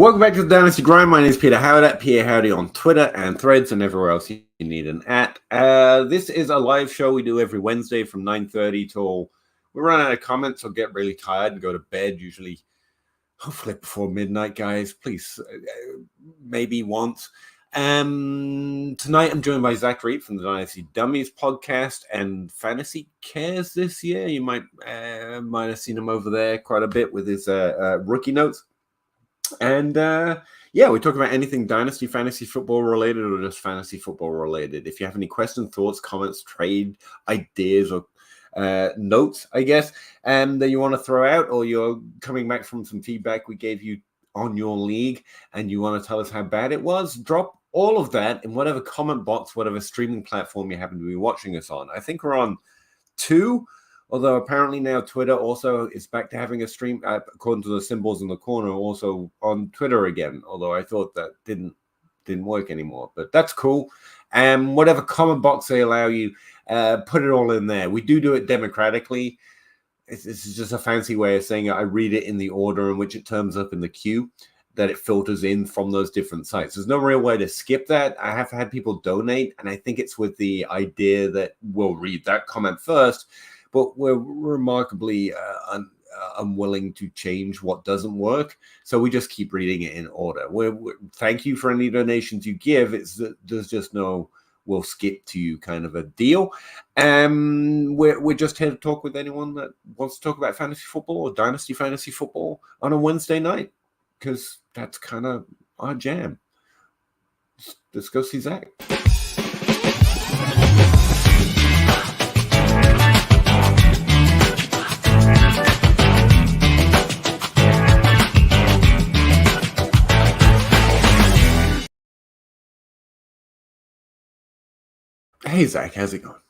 Welcome back to the Dynasty Grind. My name is Peter Howard at Pierre Howdy on Twitter and Threads and everywhere else you need an at. This is a live show we do every Wednesday from 9:30 till we run out of comments or get really tired and go to bed, usually, hopefully before midnight, guys. Please, maybe once. Tonight I'm joined by Zach Reed from the Dynasty Dummies podcast and Fantasy Cares this year. You might have seen him over there quite a bit with his rookie notes. And we talk about anything Dynasty Fantasy Football related or just Fantasy Football related. If you have any questions, thoughts, comments, trade ideas, or notes, I guess, that you want to throw out, or you're coming back from some feedback we gave you on your league and you want to tell us how bad it was, drop all of that in whatever comment box, whatever streaming platform you happen to be watching us on. I think we're on 2. Although apparently now Twitter also is back to having a stream, according to the symbols in the corner, also on Twitter again. Although I thought that didn't work anymore, but that's cool. And whatever comment box they allow you, put it all in there. We do it democratically. This is just a fancy way of saying it. I read it in the order in which it turns up in the queue, that it filters in from those different sites. There's no real way to skip that. I have had people donate, and I think it's with the idea that we'll read that comment first. But we're remarkably unwilling to change what doesn't work. So we just keep reading it in order. Thank you for any donations you give. There's just no we'll skip to you kind of a deal. We're just here to talk with anyone that wants to talk about fantasy football or dynasty fantasy football on a Wednesday night, because that's kind of our jam. Let's go see Zach. Hey, Zach, how's it going?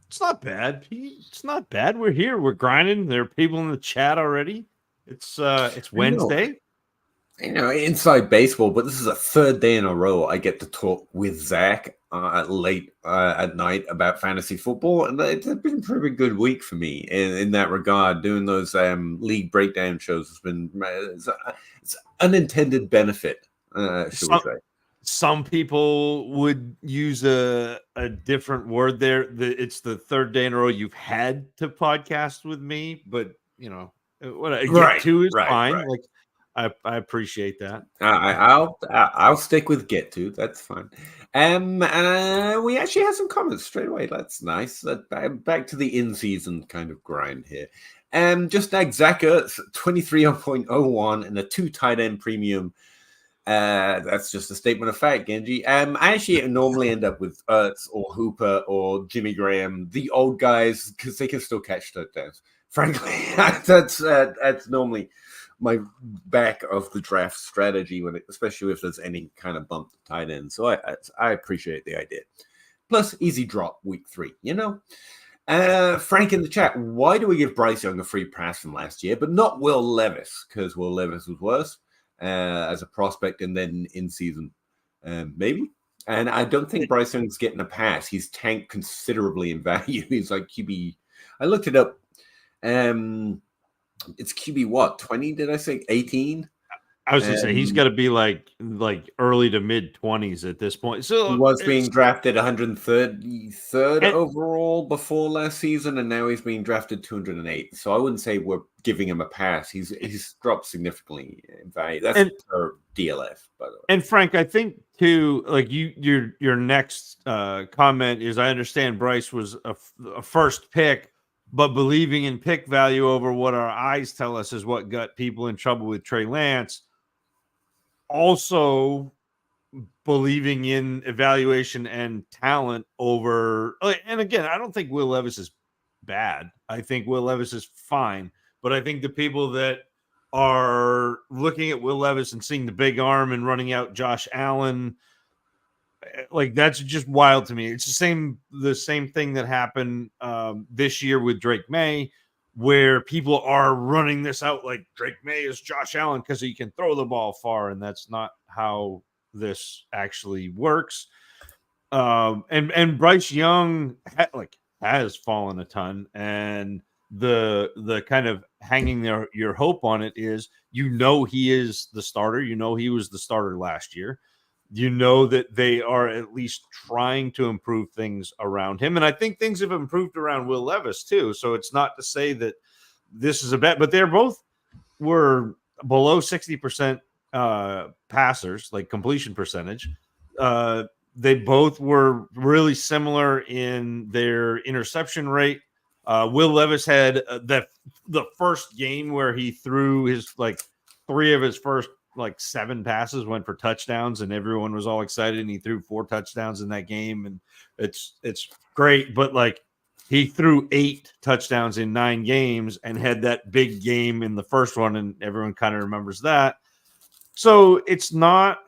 It's not bad. It's not bad. We're here. We're grinding. There are people in the chat already. It's Wednesday. Inside baseball, but this is a third day in a row I get to talk with Zach late at night about fantasy football, and it's been a pretty good week for me in that regard. Doing those league breakdown shows has been it's unintended benefit, should we say. Some people would use a different word there. It's the third day in a row you've had to podcast with me, but what I get to is fine. Right. Like I appreciate that. I'll stick with get to. That's fine. We actually have some comments straight away. That's nice. Back to the in-season kind of grind here. Just like Zach Ertz, 23.01 and a 2 tight end premium. That's just a statement of fact, Genji. I actually normally end up with Ertz or Hooper or Jimmy Graham, the old guys, because they can still catch touchdowns. Frankly, that's normally my back of the draft strategy, especially if there's any kind of bump to tight end. So I appreciate the idea. Plus, easy drop week 3. Frank in the chat, why do we give Bryce Young a free pass from last year, but not Will Levis? Because Will Levis was worse. As a prospect and then in season, maybe. And I don't think Bryce Young's getting a pass. He's tanked considerably in value. He's like QB. I looked it up. It's QB what? 20? Did I say 18? I was going to say he's got to be like early to mid 20s at this point. So he was being drafted 133rd overall before last season, and now he's being drafted 208. So I wouldn't say we're giving him a pass. He's dropped significantly in value. That's per DLF, by the way. And Frank, I think too, like your next comment is, I understand Bryce was a first pick, but believing in pick value over what our eyes tell us is what got people in trouble with Trey Lance. Also believing in evaluation and talent over, and again, I don't think Will Levis is bad. I think Will Levis is fine, but I think the people that are looking at Will Levis and seeing the big arm and running out Josh Allen, like that's just wild to me. It's the same thing that happened this year with Drake May, where people are running this out like Drake May is Josh Allen because he can throw the ball far, and that's not how this actually works. And Bryce Young has fallen a ton, and the kind of hanging your hope on it is, he is the starter. He was the starter last year. That they are at least trying to improve things around him. And I think things have improved around Will Levis too. So it's not to say that this is a bet, but they're both were below 60% passers, like completion percentage. They both were really similar in their interception rate. Will Levis had the first game where he threw his three of his first 7 passes went for touchdowns, and everyone was all excited. And he threw 4 touchdowns in that game, and it's great. But he threw 8 touchdowns in 9 games and had that big game in the first one, and everyone kind of remembers that. So it's not.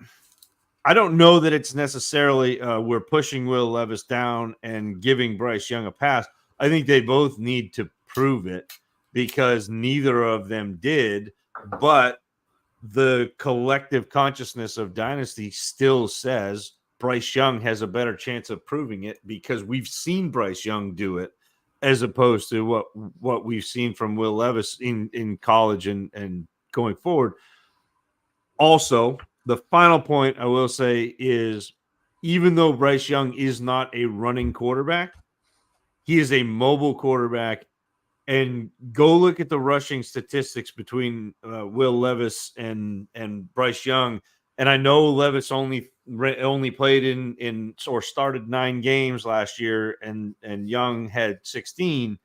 I don't know that it's necessarily we're pushing Will Levis down and giving Bryce Young a pass. I think they both need to prove it, because neither of them did. But the collective consciousness of Dynasty still says Bryce Young has a better chance of proving it, because we've seen Bryce Young do it, as opposed to what we've seen from Will Levis in college and going forward. Also, the final point I will say is, even though Bryce Young is not a running quarterback, he is a mobile quarterback. And go look at the rushing statistics between Will Levis and Bryce Young. And I know Levis only played in or started 9 games last year, and Young had 16.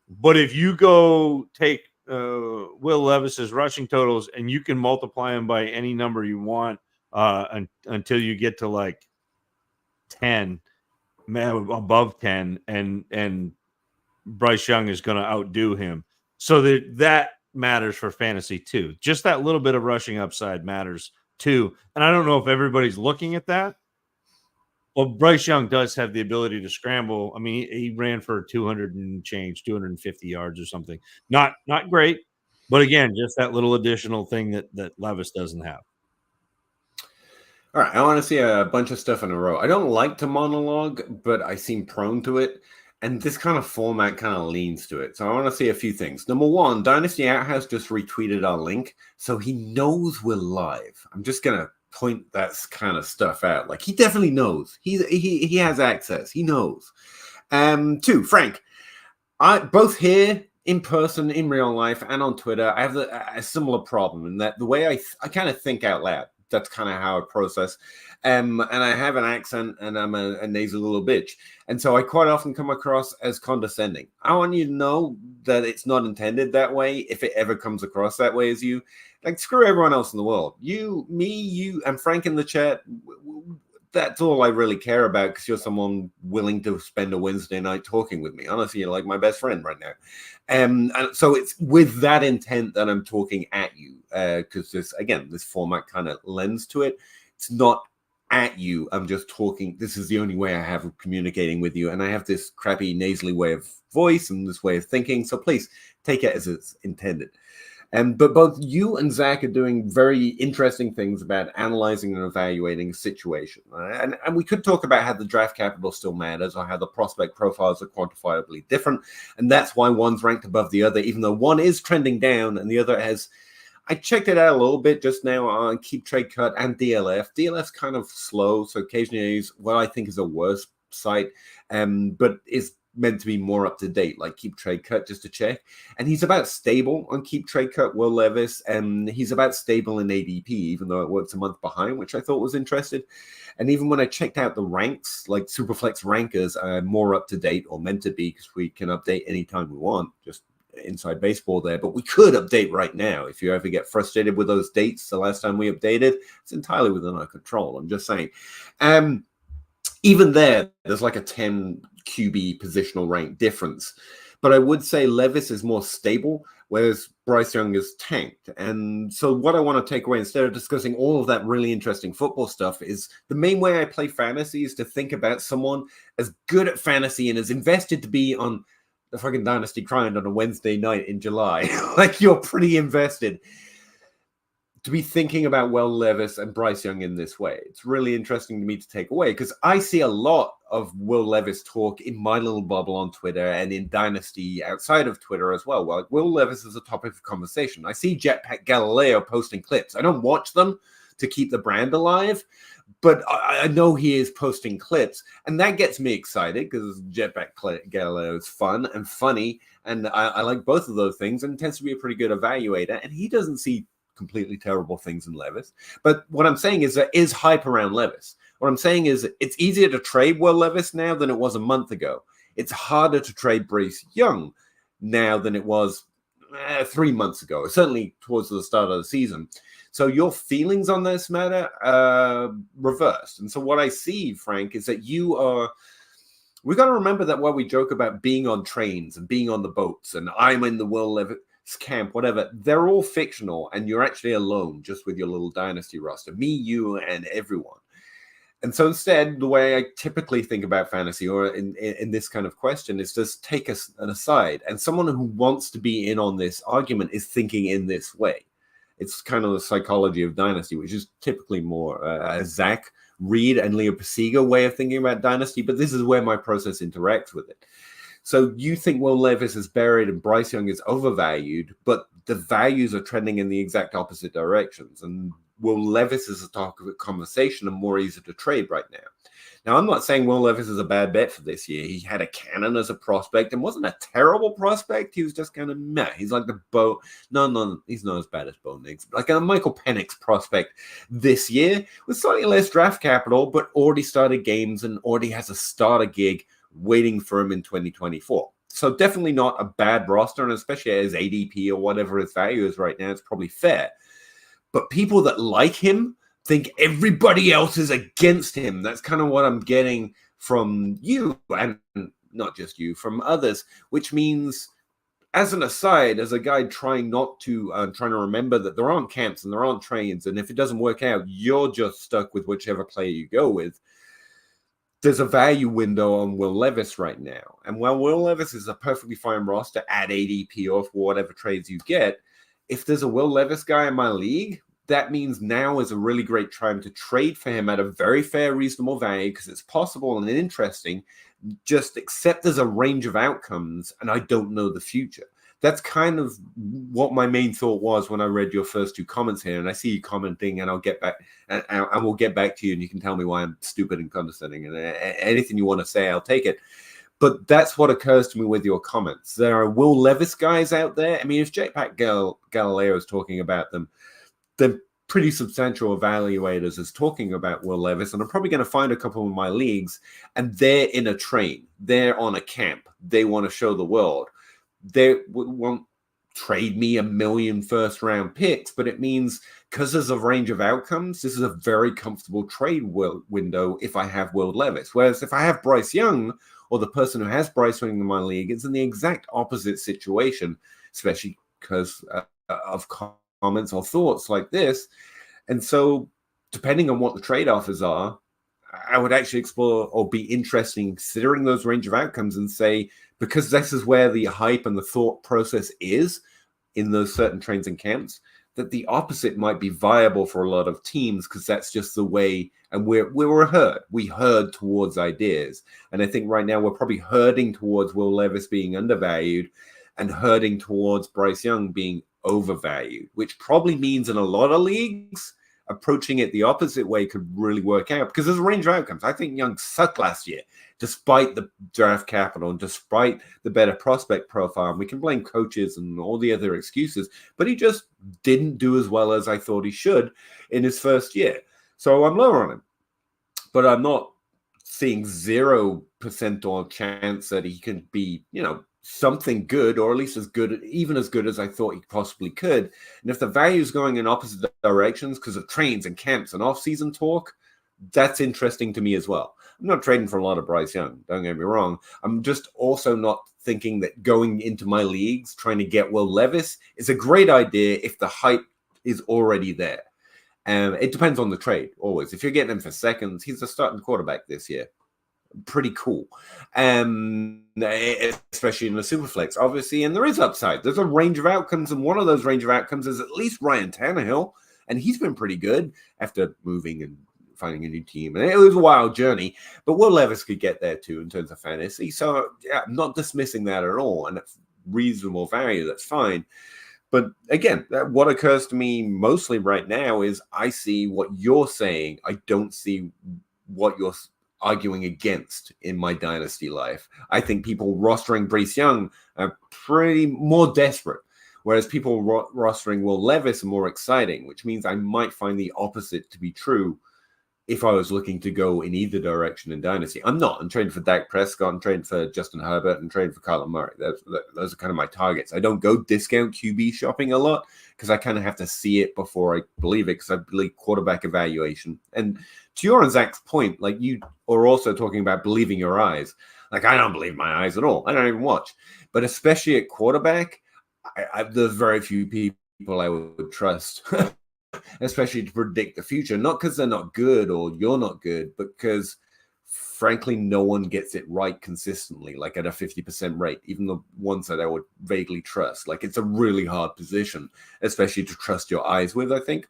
But if you go take Will Levis's rushing totals and you can multiply them by any number you want until you get to 10, above 10, and Bryce Young is going to outdo him. So that matters for fantasy too. Just that little bit of rushing upside matters too. And I don't know if everybody's looking at that. Well, Bryce Young does have the ability to scramble. I mean, he ran for 200 and change, 250 yards or something. Not great, but again, just that little additional thing that Levis doesn't have. All right, I want to see a bunch of stuff in a row. I don't like to monologue, but I seem prone to it. And this kind of format kind of leans to it. So I want to see a few things. Number one, Dynasty Outhouse just retweeted our link, so he knows we're live. I'm just going to point that kind of stuff out. He definitely knows. He has access. He knows. 2, Frank. Both here in person, in real life, and on Twitter, I have a similar problem in that the way I kind of think out loud. That's kind of how I process. And I have an accent, and I'm a nasal little bitch. And so I quite often come across as condescending. I want you to know that it's not intended that way. If it ever comes across that way as you, screw everyone else in the world. You, me, you, and Frank in the chat. That's all I really care about, because you're someone willing to spend a Wednesday night talking with me. Honestly, you're like my best friend right now. And so it's with that intent that I'm talking at you, because this format kind of lends to it. It's not at you. I'm just talking. This is the only way I have of communicating with you. And I have this crappy nasally way of voice and this way of thinking. So please take it as it's intended. But both you and Zach are doing very interesting things about analyzing and evaluating a situation. And we could talk about how the draft capital still matters, or how the prospect profiles are quantifiably different. And that's why one's ranked above the other, even though one is trending down and the other has. I checked it out a little bit just now on Keep Trade Cut and DLF. DLF's kind of slow, so occasionally I use what I think is a worse site, but is meant to be more up to date, like Keep Trade Cut, just to check. And he's about stable on Keep Trade Cut, Will Levis, and he's about stable in ADP, even though it works a month behind, which I thought was interesting. And even when I checked out the ranks, like Superflex rankers are more up to date, or meant to be, because we can update anytime we want, just inside baseball there. But we could update right now. If you ever get frustrated with those dates, the last time we updated, it's entirely within our control. I'm just saying. Even there's like a 10 QB positional rank difference. But I would say Levis is more stable, whereas Bryce Young is tanked. And so what I want to take away, instead of discussing all of that really interesting football stuff, is the main way I play fantasy is to think about someone as good at fantasy and as invested to be on the fucking Dynasty Grind on a Wednesday night in July. Like, you're pretty invested to be thinking about Will Levis and Bryce Young in this way. It's really interesting to me to take away, because I see a lot of Will Levis talk in my little bubble on Twitter and in Dynasty outside of Twitter as well. Well, like Will Levis is a topic of conversation. I see Jetpack Galileo posting clips. I don't watch them to keep the brand alive, but I know he is posting clips, and that gets me excited because Jetpack Galileo is fun and funny, and I like both of those things, and tends to be a pretty good evaluator, and he doesn't see completely terrible things in Levis. But what I'm saying is there is hype around Levis. What I'm saying is it's easier to trade Will Levis now than it was a month ago. It's harder to trade Bryce Young now than it was 3 months ago, certainly towards the start of the season. So your feelings on this matter reversed. And so what I see, Frank, is that we got to remember that while we joke about being on trains and being on the boats and I'm in the Will Levis camp, whatever, they're all fictional, and you're actually alone just with your little dynasty roster, me, you, and everyone. And so instead, the way I typically think about fantasy, or in this kind of question, is just take an aside. And someone who wants to be in on this argument is thinking in this way. It's kind of the psychology of dynasty, which is typically more Zach Reed and Leo Pasiga way of thinking about dynasty. But this is where my process interacts with it. So you think Will Levis is buried and Bryce Young is overvalued, but the values are trending in the exact opposite directions. And Will Levis is a topic of conversation and more easy to trade right now. Now, I'm not saying Will Levis is a bad bet for this year. He had a cannon as a prospect and wasn't a terrible prospect. He was just kind of meh. He's like the No, he's not as bad as Bo Nix. Like a Michael Penix prospect this year with slightly less draft capital, but already started games and already has a starter gig waiting for him in 2024. So definitely not a bad roster, and especially as ADP or whatever his value is right now, it's probably fair. But people that like him think everybody else is against him. That's kind of what I'm getting from you, and not just you, from others, which means, as an aside, as a guy trying to remember that there aren't camps and there aren't trains, and if it doesn't work out, you're just stuck with whichever player you go with. There's a value window on Will Levis right now. And while Will Levis is a perfectly fine roster at ADP or for whatever trades you get, if there's a Will Levis guy in my league, that means now is a really great time to trade for him at a very fair, reasonable value because it's possible and interesting. Just accept there's a range of outcomes, and I don't know the future. That's kind of what my main thought was when I read your first two comments here, and I see you commenting, and I'll get back, and we'll get back to you, and you can tell me why I'm stupid and condescending, and anything you want to say, I'll take it. But that's what occurs to me with your comments. There are Will Levis guys out there. I mean, if Jetpack Galileo is talking about them, the pretty substantial evaluators is talking about Will Levis, and I'm probably going to find a couple of my leagues, and they're in a train. They're on a camp. They want to show the world. They won't trade me 1 million first-round picks, but it means because there's a range of outcomes, this is a very comfortable trade window if I have Will Levis. Whereas if I have Bryce Young, or the person who has Bryce Young in my league, it's in the exact opposite situation, especially because of comments or thoughts like this. And so depending on what the trade offers are, I would actually explore or be interested in considering those range of outcomes and say, because this is where the hype and the thought process is in those certain trains and camps, that the opposite might be viable for a lot of teams because that's just the way. And we herd towards ideas. And I think right now we're probably herding towards Will Levis being undervalued and herding towards Bryce Young being overvalued, which probably means in a lot of leagues, approaching it the opposite way could really work out because there's a range of outcomes. I think Young sucked last year, despite the draft capital and despite the better prospect profile. And we can blame coaches and all the other excuses, but he just didn't do as well as I thought he should in his first year. So I'm lower on him, but I'm not seeing 0% or chance that he can be, something good, or at least even as good as I thought he possibly could. And if the value is going in opposite directions because of trains and camps and off-season talk, that's interesting to me as well. I'm not trading for a lot of Bryce Young, don't get me wrong. I'm just also not thinking that going into my leagues trying to get Will Levis is a great idea if the hype is already there. It depends on the trade, always. If you're getting him for seconds, he's the starting quarterback this year. Pretty cool, especially in the Superflex, obviously. And there is upside. There's a range of outcomes, and one of those range of outcomes is at least Ryan Tannehill, and he's been pretty good after moving and finding a new team. And it was a wild journey, but Will Levis could get there too in terms of fantasy. So yeah, I'm not dismissing that at all. And that's reasonable value. That's fine. But again, what occurs to me mostly right now is I see what you're saying. I don't see what you're arguing against in my dynasty life. I think people rostering Bryce Young are pretty more desperate, whereas people rostering Will Levis are more exciting, which means I might find the opposite to be true if I was looking to go in either direction in dynasty. I'm not. I'm trading for Dak Prescott. I'm trading for Justin Herbert. I'm trading for Kyler Murray. Those are kind of my targets. I don't go discount QB shopping a lot because I kind of have to see it before I believe it, because I believe quarterback evaluation. And to your and Zach's point, like, you are also talking about believing your eyes. Like, I don't believe my eyes at all. I don't even watch. But especially at quarterback, there's very few people I would trust. Especially to predict the future, not because they're not good or you're not good, but because, frankly, no one gets it right consistently, like at a 50% rate, even the ones that I would vaguely trust. Like, it's a really hard position, especially to trust your eyes with, I think.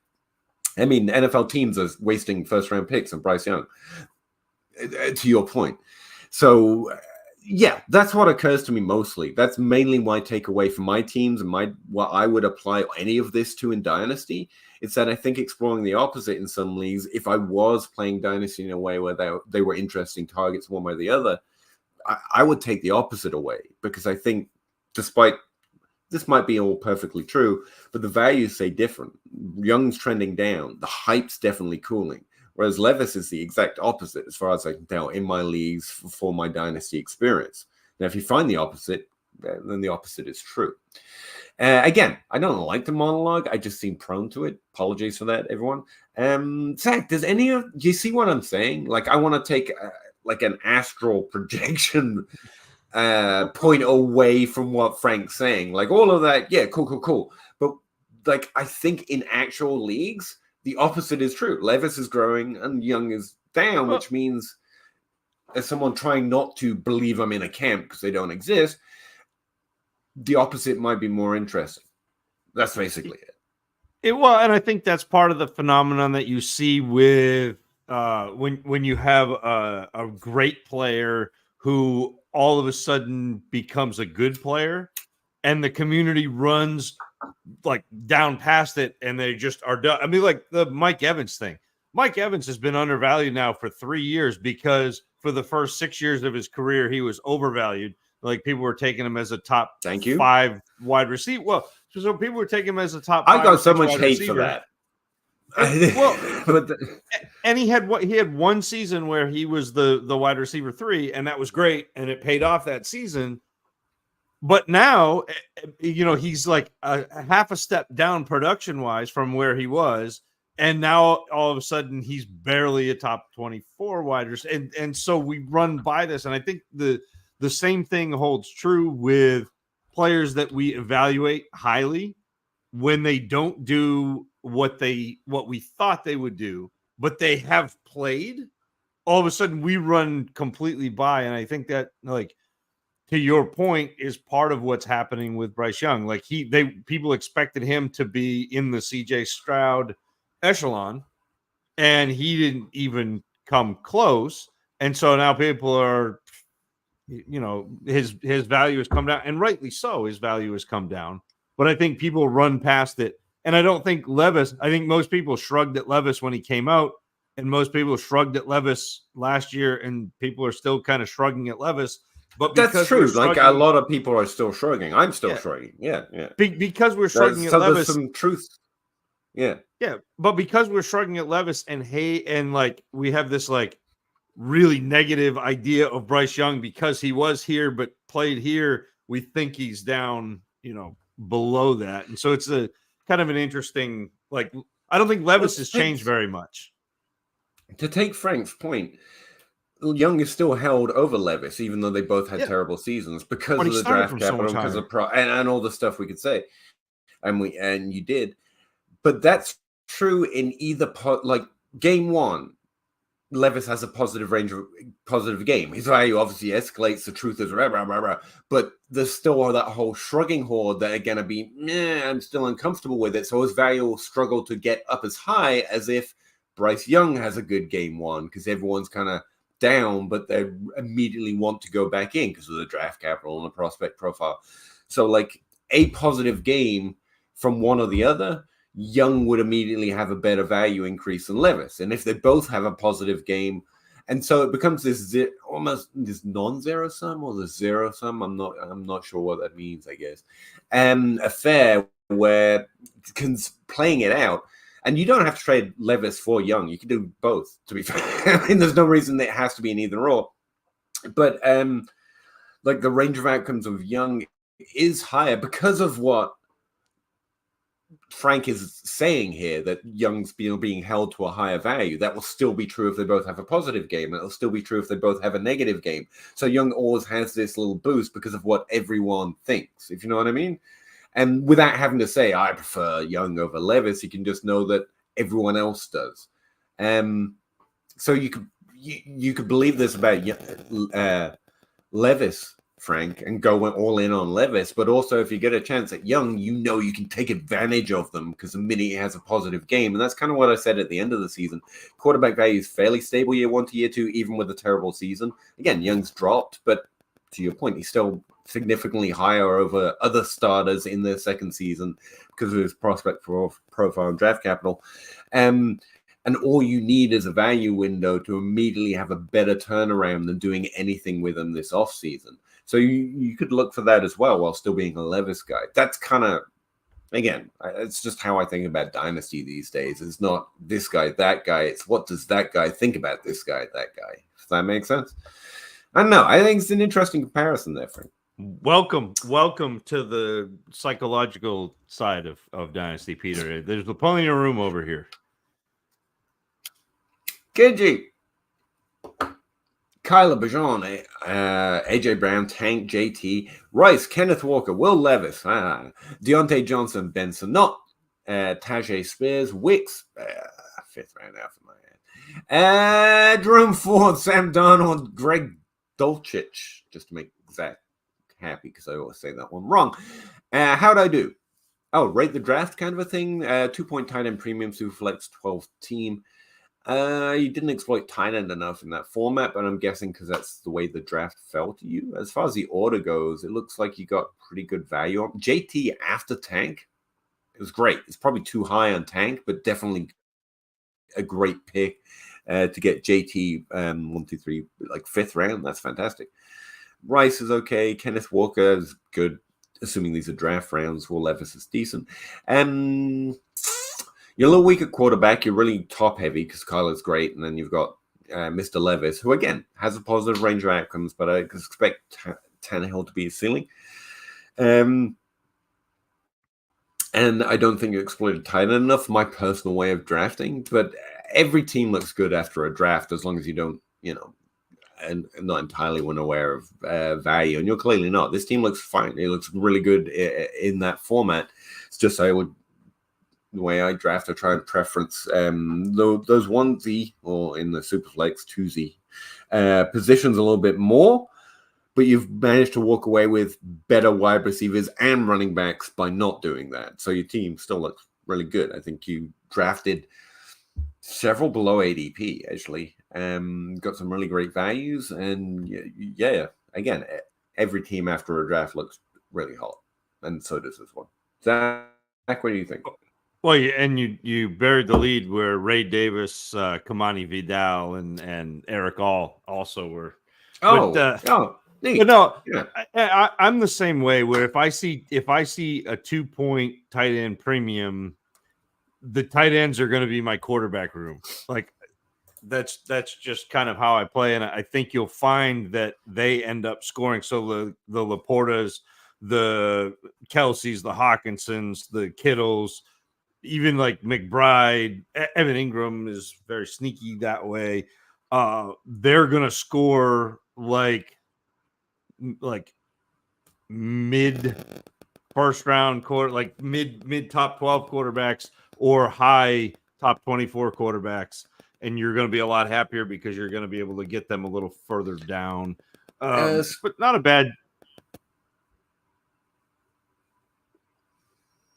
I mean, NFL teams are wasting first-round picks on Bryce Young, to your point. So, yeah, that's what occurs to me mostly. That's mainly my takeaway from my teams and what I would apply any of this to in Dynasty. It's that I think exploring the opposite in some leagues, if I was playing Dynasty in a way where they were interesting targets one way or the other, I would take the opposite away, because I think, despite this might be all perfectly true, but the values say different. Young's trending down. The hype's definitely cooling. Whereas Levis is the exact opposite, as far as I can tell, in my leagues for my Dynasty experience. Now, if you find the opposite, then the opposite is true. Again, I don't like the monologue. I just seem prone to it. Apologies for that, everyone. Zach, do you see what I'm saying? Like, I want to take like an astral projection point away from what Frank's saying. Like, all of that, yeah, cool. But like, I think in actual leagues, the opposite is true. Levis is growing and Young is down, which means, as someone trying not to believe I'm in a camp because they don't exist, the opposite might be more interesting. That's basically it. Well, and I think that's part of the phenomenon that you see with when you have a great player who all of a sudden becomes a good player, and the community runs like down past it, and they just are done. I mean, like the Mike Evans thing. Mike Evans has been undervalued now for 3 years because for the first 6 years of his career, he was overvalued. Like, people were taking him as a top 5 wide receiver. Well, so people were taking him as a top 5. I got so much hate for that. And he had one season where he was the wide receiver 3, and that was great, and it paid off that season. But now, he's like a half a step down production wise from where he was. And now all of a sudden he's barely a top 24 wide receiver. And so we run by this. And I think the same thing holds true with players that we evaluate highly when they don't do what we thought they would do, but they have played. All of a sudden we run completely by. And I think that, like, to your point, is part of what's happening with Bryce Young. Like, people expected him to be in the CJ Stroud echelon, and he didn't even come close. And so now people are, his value has come down, and rightly so. His value has come down, but I think people run past it. And I don't think I think most people shrugged at Levis when he came out, and most people shrugged at Levis last year, and people are still kind of shrugging at Levis. But that's true. Like, a lot of people are still shrugging. I'm still shrugging. Yeah. Because we're shrugging at Levis. There's some truth. Yeah. But because we're shrugging at Levis and like we have this like really negative idea of Bryce Young because he was here but played here, we think he's down, below that. And so it's a kind of an interesting, like, I don't think Levis has changed very much. To take Frank's point, Young is still held over Levis, even though they both had terrible seasons because of the draft capital, because of and all the stuff we could say, and you did. But that's true in either like game one. Levis has a positive game. His value obviously escalates. The truth is rah, rah, rah, rah. But there's still that whole shrugging horde that are going to be, I'm still uncomfortable with it. So his value will struggle to get up as high as if Bryce Young has a good game one because everyone's kind of down, but they immediately want to go back in because of the draft capital and the prospect profile. So like a positive game from one or the other, Young would immediately have a better value increase than Levis. And if they both have a positive game, and so it becomes this almost this non-zero sum or the zero sum. I'm not sure what that means, I guess. Affair where playing it out, and you don't have to trade Levis for Young. You can do both, to be fair. I mean, there's no reason that it has to be an either or. But like the range of outcomes of Young is higher because of what Frank is saying here, that Young's being held to a higher value. That will still be true if they both have a positive game. It'll still be true if they both have a negative game. So Young always has this little boost because of what everyone thinks, if you know what I mean. And without having to say, I prefer Young over Levis, you can just know that everyone else does. So you could believe this about Levis, Frank, and go all in on Levis. But also, if you get a chance at Young, you know you can take advantage of them because the minute he has a positive game. And that's kind of what I said at the end of the season. Quarterback value is fairly stable year one to year two, even with a terrible season. Again, Young's dropped, but to your point, he's still significantly higher over other starters in their second season because of his prospect profile and draft capital. And all you need is a value window to immediately have a better turnaround than doing anything with him this offseason. So you could look for that as well while still being a Levis guy. That's kind of, again, it's just how I think about Dynasty these days. It's not this guy, that guy. It's what does that guy think about this guy, that guy. Does that make sense? I don't know. I think it's an interesting comparison there, Frank. Welcome to the psychological side of Dynasty, Peter. There's plenty of room over here. Genji, Kyler Bajon, AJ Brown, Tank, JT, Rice, Kenneth Walker, Will Levis, Deontay Johnson, Benson, not Tajay Spears, Wicks, fifth round out for my head, Jerome Ford, Sam Darnold, Greg Dulcich, just to make Zach happy because I always say that one wrong. How'd I do? Oh, rate the draft kind of a thing. 2-point tight end premium, Superflex 12 team. You didn't exploit tight end enough in that format, but I'm guessing because that's the way the draft fell to you. As far as the order goes, it looks like you got pretty good value on JT after Tank. It was great. It's probably too high on Tank, but definitely a great pick to get JT 1, 2, 3, like fifth round. That's fantastic. Rice is okay. Kenneth Walker is good, assuming these are draft rounds. Will Levis is decent. You're a little weak at quarterback. You're really top heavy because Kyler's great. And then you've got Mr. Levis, who, again, has a positive range of outcomes, but I expect Tannehill to be his ceiling. And I don't think you exploited tight end enough, my personal way of drafting. But every team looks good after a draft as long as you don't, and not entirely unaware of value. And you're clearly not. This team looks fine. It looks really good in that format. It's just the way I draft, I try and preference those 1Z or in the Superflex 2Z positions a little bit more, but you've managed to walk away with better wide receivers and running backs by not doing that. So your team still looks really good. I think you drafted several below ADP, actually. Got some really great values. And yeah, again, every team after a draft looks really hot. And so does this one. Zach, what do you think? Well, and you buried the lead where Ray Davis, Kamani Vidal, and Eric All also were. Neat. But no, yeah. I'm the same way. Where if I see a 2-point tight end premium, the tight ends are going to be my quarterback room. Like that's just kind of how I play, and I think you'll find that they end up scoring. So the Laportas, the Kelseys, the Hawkinsons, the Kittles. Even like McBride, Evan Ingram is very sneaky that way. They're gonna score like mid first round like mid top 12 quarterbacks or high top 24 quarterbacks, and you're gonna be a lot happier because you're gonna be able to get them a little further down. But not a bad.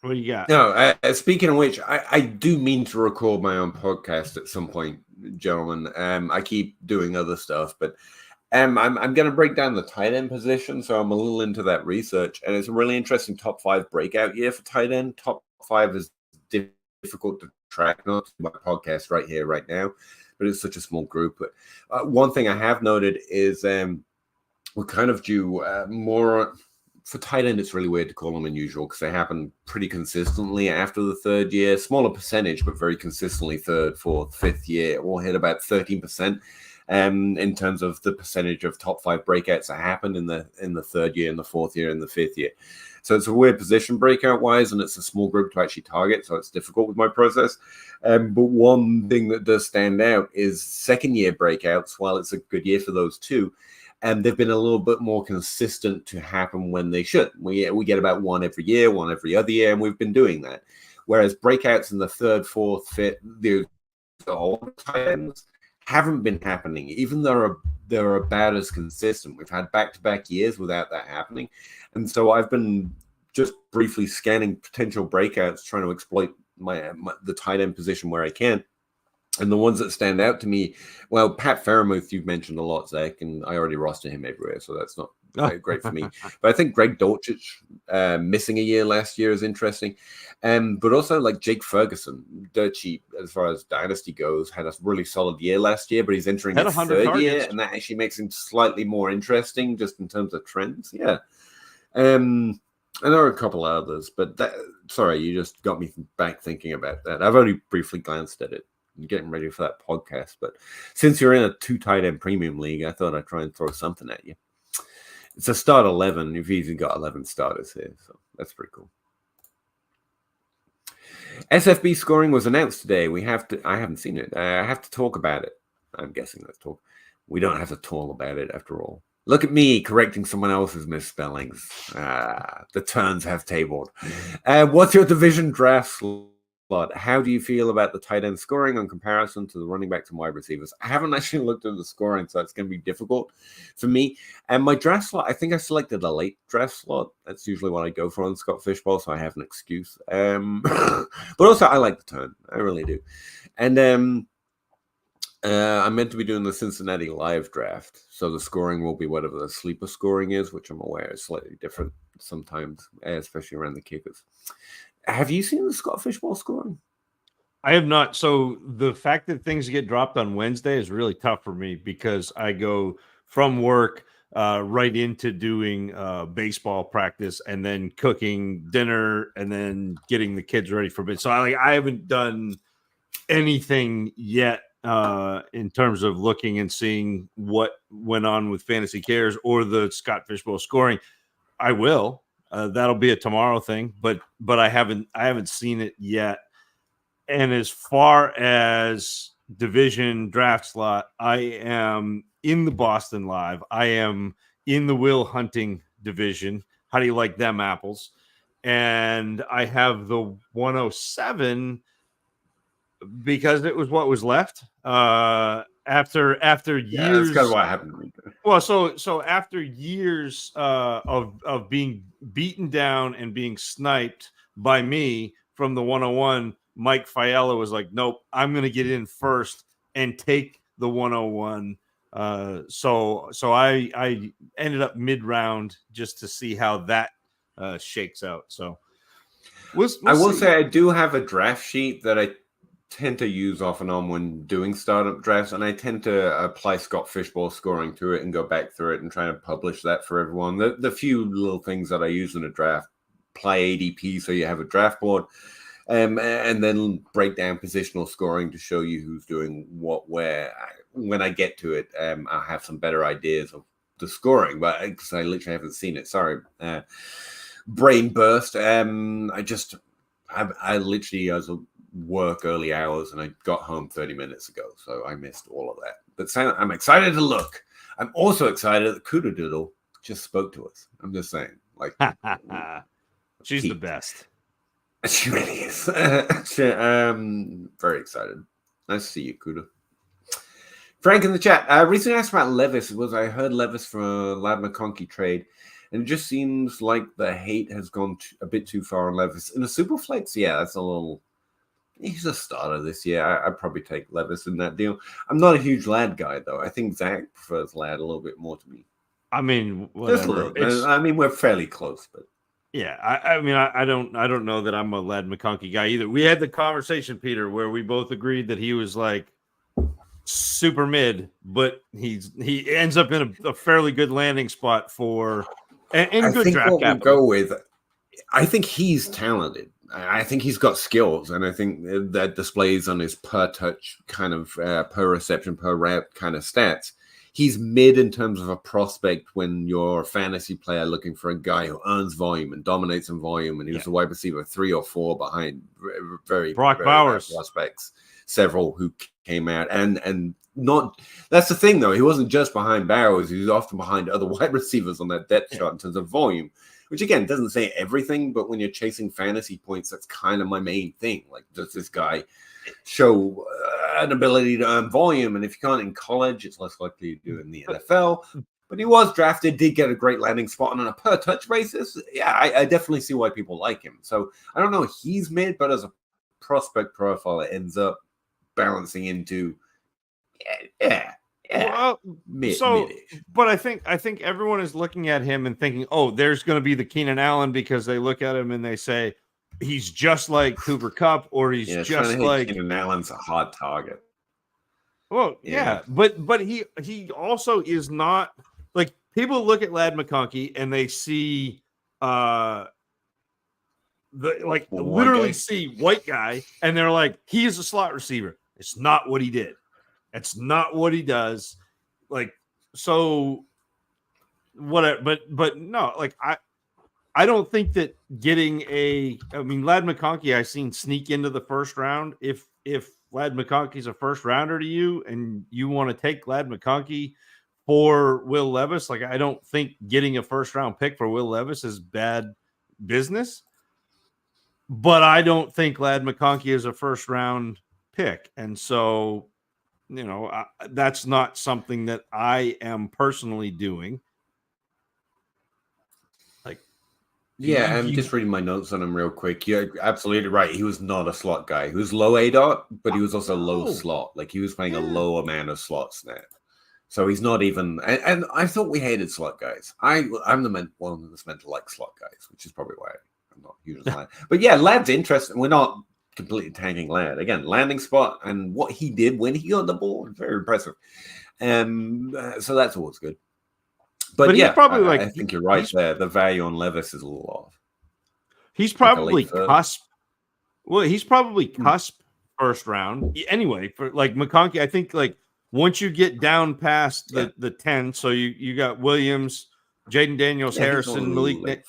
What do you got? No, speaking of which, I do mean to record my own podcast at some point, gentlemen. I keep doing other stuff, but I'm going to break down the tight end position, so I'm a little into that research, and it's a really interesting top 5 breakout year for tight end. Top 5 is difficult to track, not my podcast right here, right now, but it's such a small group. But one thing I have noted is we're kind of due more. For tight end, it's really weird to call them unusual because they happen pretty consistently after the 3rd year. Smaller percentage, but very consistently 3rd, 4th, 5th year. We'll hit about 13% in terms of the percentage of top 5 breakouts that happened in the 3rd year, in the 4th year, and the 5th year. So it's a weird position breakout wise, and it's a small group to actually target, so it's difficult with my process. But one thing that does stand out is 2nd year breakouts. While it's a good year for those too, and they've been a little bit more consistent to happen when they should. We get about one every year, one every other year, and we've been doing that. Whereas breakouts in the 3rd, 4th, 5th, the old times haven't been happening, even though they're about as consistent. We've had back-to-back years without that happening. And so I've been just briefly scanning potential breakouts, trying to exploit the tight end position where I can. And the ones that stand out to me, well, Pat Fairmouth, you've mentioned a lot, Zach, and I already roster him everywhere, so that's not great for me. But I think Greg Dulcich missing a year last year is interesting. But also like Jake Ferguson, dirt cheap as far as Dynasty goes, had a really solid year last year, but he's entering his 3rd year, and that actually makes him slightly more interesting just in terms of trends. Yeah. And there are a couple others, but sorry, you just got me back thinking about that. I've only briefly glanced at it, getting ready for that podcast, but since you're in a 2 tight end premium league, I thought I'd try and throw something at you. It's a start 11. You've even got 11 starters here, so that's pretty cool. SFB scoring was announced today. I haven't seen it. I have to talk about it. I'm guessing let's talk. We don't have to talk about it after all. Look at me correcting someone else's misspellings. The turns have tabled. What's your division draft slot? How do you feel about the tight end scoring in comparison to the running backs and wide receivers? I haven't actually looked at the scoring, so it's going to be difficult for me. And my draft slot, I think I selected a late draft slot. That's usually what I go for on Scott Fishbowl, so I have an excuse. But also, I like the turn. I really do. And I'm meant to be doing the Cincinnati live draft, so the scoring will be whatever the sleeper scoring is, which I'm aware is slightly different sometimes, especially around the kickers. Have you seen the Scott Fishbowl scoring? I have not. So the fact that things get dropped on Wednesday is really tough for me because I go from work right into doing baseball practice and then cooking dinner and then getting the kids ready for bed. So I haven't done anything yet in terms of looking and seeing what went on with Fantasy Cares or the Scott Fishbowl scoring. I will. That'll be a tomorrow thing, but I haven't seen it yet. And as far as division draft slot, I am in the Boston Live. I am in the Will Hunting division. How do you like them apples? And I have the 107 because it was what was left after years. Yeah, that's kind of what happened. Well, so after years of being beaten down and being sniped by me from the 101, Mike Fiella was like, nope, I'm going to get in first and take the 101. So I ended up mid-round just to see how that shakes out. So we'll I will see. say I do have a draft sheet that I tend to use off and on when doing startup drafts, and I tend to apply Scott Fishbowl scoring to it and go back through it and try to publish that for everyone. The few little things that I use in a draft, play ADP so you have a draft board, and then break down positional scoring to show you who's doing what where. When I get to it, I'll have some better ideas of the scoring, but because I literally haven't seen it. Sorry, brain burst. I literally was work early hours and I got home 30 minutes ago, so I missed all of that. But I'm excited to look. I'm also excited that Kuda Doodle just spoke to us. I'm just saying, like, she's the best. She really is. Very excited. Nice to see you, Kuda. Frank in the chat. Recently asked about Levis. I heard Levis for a Lad McConkey trade. And it just seems like the hate has gone a bit too far on Levis. In a super flex, yeah, that's a little. He's a starter this year. I'd probably take Levis in that deal. I'm not a huge Ladd guy, though. I think Zach prefers Ladd a little bit more to me. I mean, whatever. Just a little. I mean, we're fairly close, but yeah. I mean, I don't know that I'm a Ladd McConkey guy either. We had the conversation, Peter, where we both agreed that he was like super mid, but he ends up in a fairly good landing spot for and good draft what capital. We'll go with. I think he's talented. I think he's got skills, and I think that displays on his per touch kind of per reception, per rep kind of stats. He's mid in terms of a prospect when you're a fantasy player looking for a guy who earns volume and dominates in volume, and he was a wide receiver 3 or 4 behind very Bowers prospects, several who came out and not. That's the thing though, he wasn't just behind Bowers; he was often behind other wide receivers on that depth chart in terms of volume. Which again doesn't say everything, but when you're chasing fantasy points, that's kind of my main thing. Like, does this guy show an ability to earn volume? And if you can't in college, it's less likely to do in the NFL. But he was drafted, did get a great landing spot, and on a per touch basis, yeah, I definitely see why people like him. So I don't know if he's mid, but as a prospect profile, it ends up balancing into yeah. Well, but I think everyone is looking at him and thinking, oh, there's going to be the Keenan Allen, because they look at him and they say he's just like Cooper Kupp, or he's just like Keenan Allen's a hot target. Well, yeah, but he also is not like, people look at Ladd McConkey and they see literally see white guy, and they're like, he is a slot receiver. It's not what he did. That's not what he does. Like, so whatever, but no, like I don't think that getting Ladd McConkey, I've seen sneak into the first round. If Ladd McConkey's a first rounder to you and you want to take Ladd McConkey for Will Levis, like, I don't think getting a first round pick for Will Levis is bad business. But I don't think Ladd McConkey is a first round pick. And so, that's not something that I am personally doing. Like, yeah, I'm just reading my notes on him real quick. You're absolutely right. He was not a slot guy. He was low ADOT, but he was also low slot. Like, he was playing a low amount of slot snap. So he's not even. And I thought we hated slot guys. I'm the one that's meant to like slot guys, which is probably why I'm not huge on Ladd. But yeah, Ladd's interesting. We're not completely tanking Ladd. Again, landing spot and what he did when he got the ball, very impressive. So that's always good. But yeah, probably I think you're right there. The value on Levis is a little off. He's probably cusp. Well, he's probably cusp first round anyway. For like McConkey, I think like once you get down past the 10, so you got Williams, Jaden Daniels, Harrison, Malik Nick.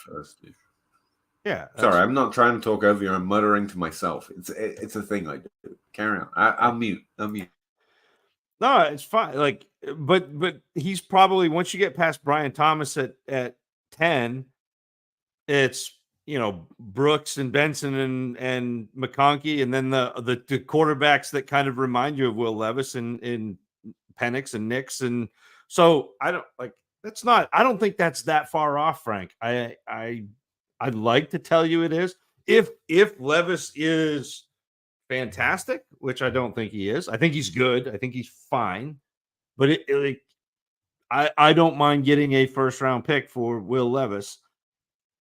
Yeah. Sorry, I'm not trying to talk over you. I'm muttering to myself. It's a thing I do. Carry on. I'll mute. No, it's fine. Like, but he's probably, once you get past Brian Thomas at 10, it's Brooks and Benson and McConkey, and then the quarterbacks that kind of remind you of Will Levis and Penix and Nix, and so I don't think that's that far off, Frank. I'd like to tell you it is. If Levis is fantastic, which I don't think he is. I think he's good. I think he's fine. But I don't mind getting a first round pick for Will Levis.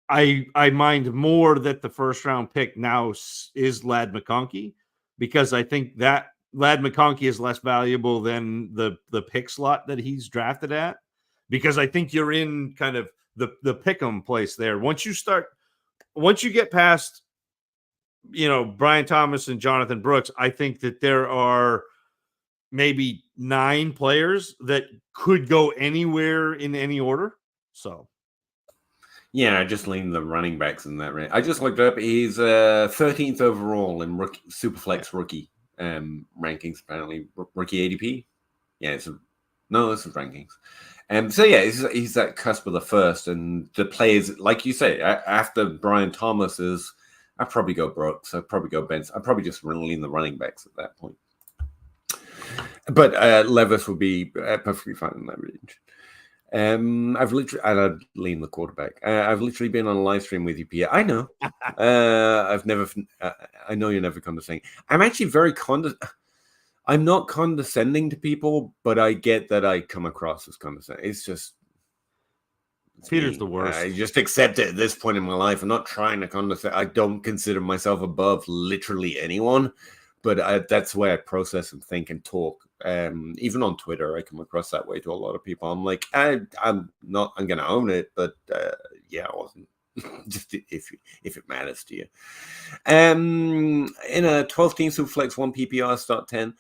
I mind more that the first round pick now is Ladd McConkey, because I think that Ladd McConkey is less valuable than the pick slot that he's drafted at, because I think you're in kind of the pick'em place there. Once you get past, Brian Thomas and Jonathan Brooks, I think that there are maybe 9 players that could go anywhere in any order. So, yeah, I just lean the running backs in that range. I just looked up. He's 13th overall in Superflex rookie rankings. Apparently, rookie ADP. Yeah, this is rankings. So yeah, he's that cusp of the first, and the players, like you say, after Brian Thomas I'd probably go Brooks, I'd probably go Benson, I'd probably just lean the running backs at that point. But Levis would be perfectly fine in that range. I've literally, and I'd lean the quarterback. I've literally been on a live stream with you, Pierre. I know. I've never. I know you're never condescending. I'm actually very I'm not condescending to people, but I get that I come across as condescending. It's Peter's me. the worst. I just accept it at this point in my life. I'm not trying to condescend. I don't consider myself above literally anyone, but that's the way I process and think and talk. Even on Twitter, I come across that way to a lot of people. I'm like, I'm going to own it, but yeah, I wasn't. Just if it matters to you. In a 12-team Superflex 1 PPR start 10,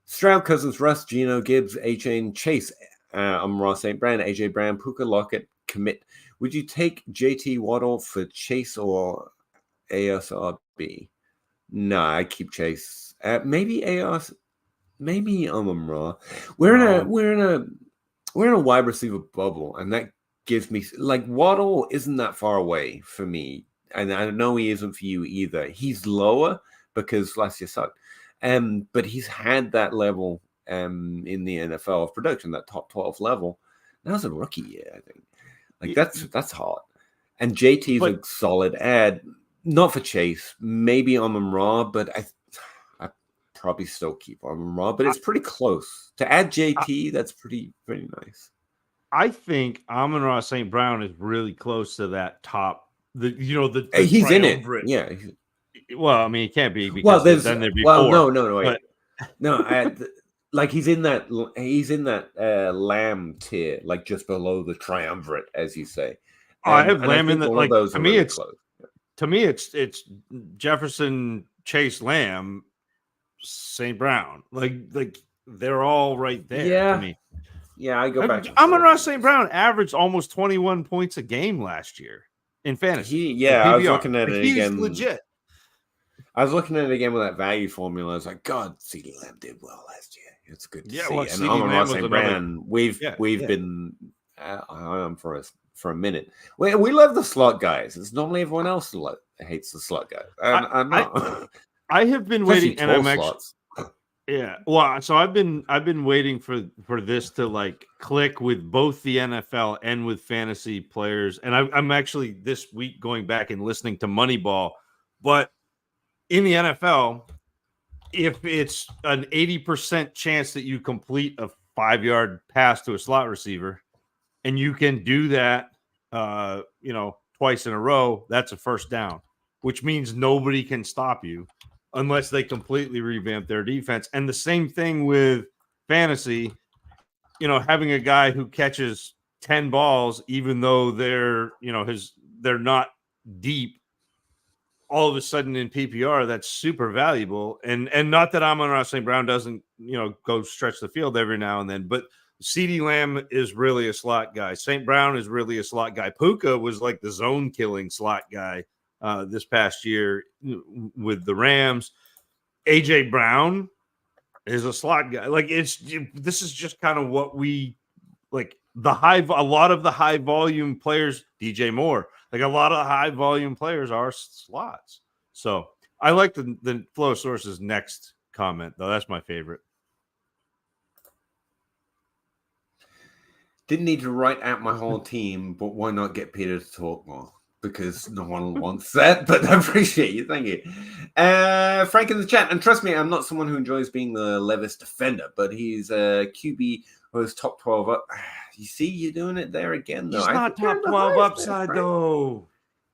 Stroud, Cousins, Russ, Gino, Gibbs, A-Chain, Chase, I'm Ross St. Brown, AJ Brown, Puka, Lockett, commit. Would you take JT Waddle for Chase or ASRB? No, I keep Chase. Maybe AS. Maybe Amon-Ra. We're in a wide receiver bubble, and that gives me like Waddle isn't that far away for me, and I know he isn't for you either. He's lower because last year sucked, but he's had that level in the NFL of production, that top 12 level. That was a rookie year, I think. Like that's hot, and JT's a solid ad. Not for Chase, maybe Amon-Ra, but I probably still keep Amon-Ra, but it's pretty close. To add JT, that's pretty nice. I think Amon-Ra St. Brown is really close to that top. He's in it. Yeah. Well, I mean, he can't be because then there'd be four. No, wait. No, like he's in that Lamb tier, like just below the triumvirate, as you say. I have Lamb in the like. To me, it's close. To me, it's Jefferson, Chase, Lamb, St. Brown. Like they're all right there to me. Yeah, I go back. Amon-Ra St. Brown averaged almost 21 points a game last year in fantasy. I was looking at it again. He's legit. I was looking at it again with that value formula. I was like, God, CeeDee Lamb did well last year. It's good to see. And Amon-Ra St. Brown, we've been on for a minute. We love the slot guys. It's normally everyone else who hates the slot guys. I have been waiting, and I'm actually. Yeah, well, so I've been waiting for this to like click with both the NFL and with fantasy players, and I'm actually this week going back and listening to Moneyball. But in the NFL, if it's an 80% chance that you complete a 5-yard pass to a slot receiver, and you can do that, twice in a row, that's a first down, which means nobody can stop you unless they completely revamp their defense. And the same thing with fantasy, having a guy who catches 10 balls, even though they're not deep, all of a sudden in PPR, that's super valuable. And not that Amon-Ra St. Brown doesn't, go stretch the field every now and then, but CeeDee Lamb is really a slot guy. St. Brown is really a slot guy. Puka was like the zone killing slot guy this past year with the Rams. AJ Brown is a slot guy. Like this is just kind of what we like. A lot of the high volume players, DJ Moore, like a lot of the high volume players are slots. So I like the Flow Source's next comment though. That's my favorite. Didn't need to write out my whole team, but why not get Peter to talk more? Because no one wants that, but I appreciate you. Thank you. Frank in the chat. And trust me, I'm not someone who enjoys being the Levis defender, but he's a QB who is top 12 up. You see, you're doing it there again, though. He's not top 12 upside, though.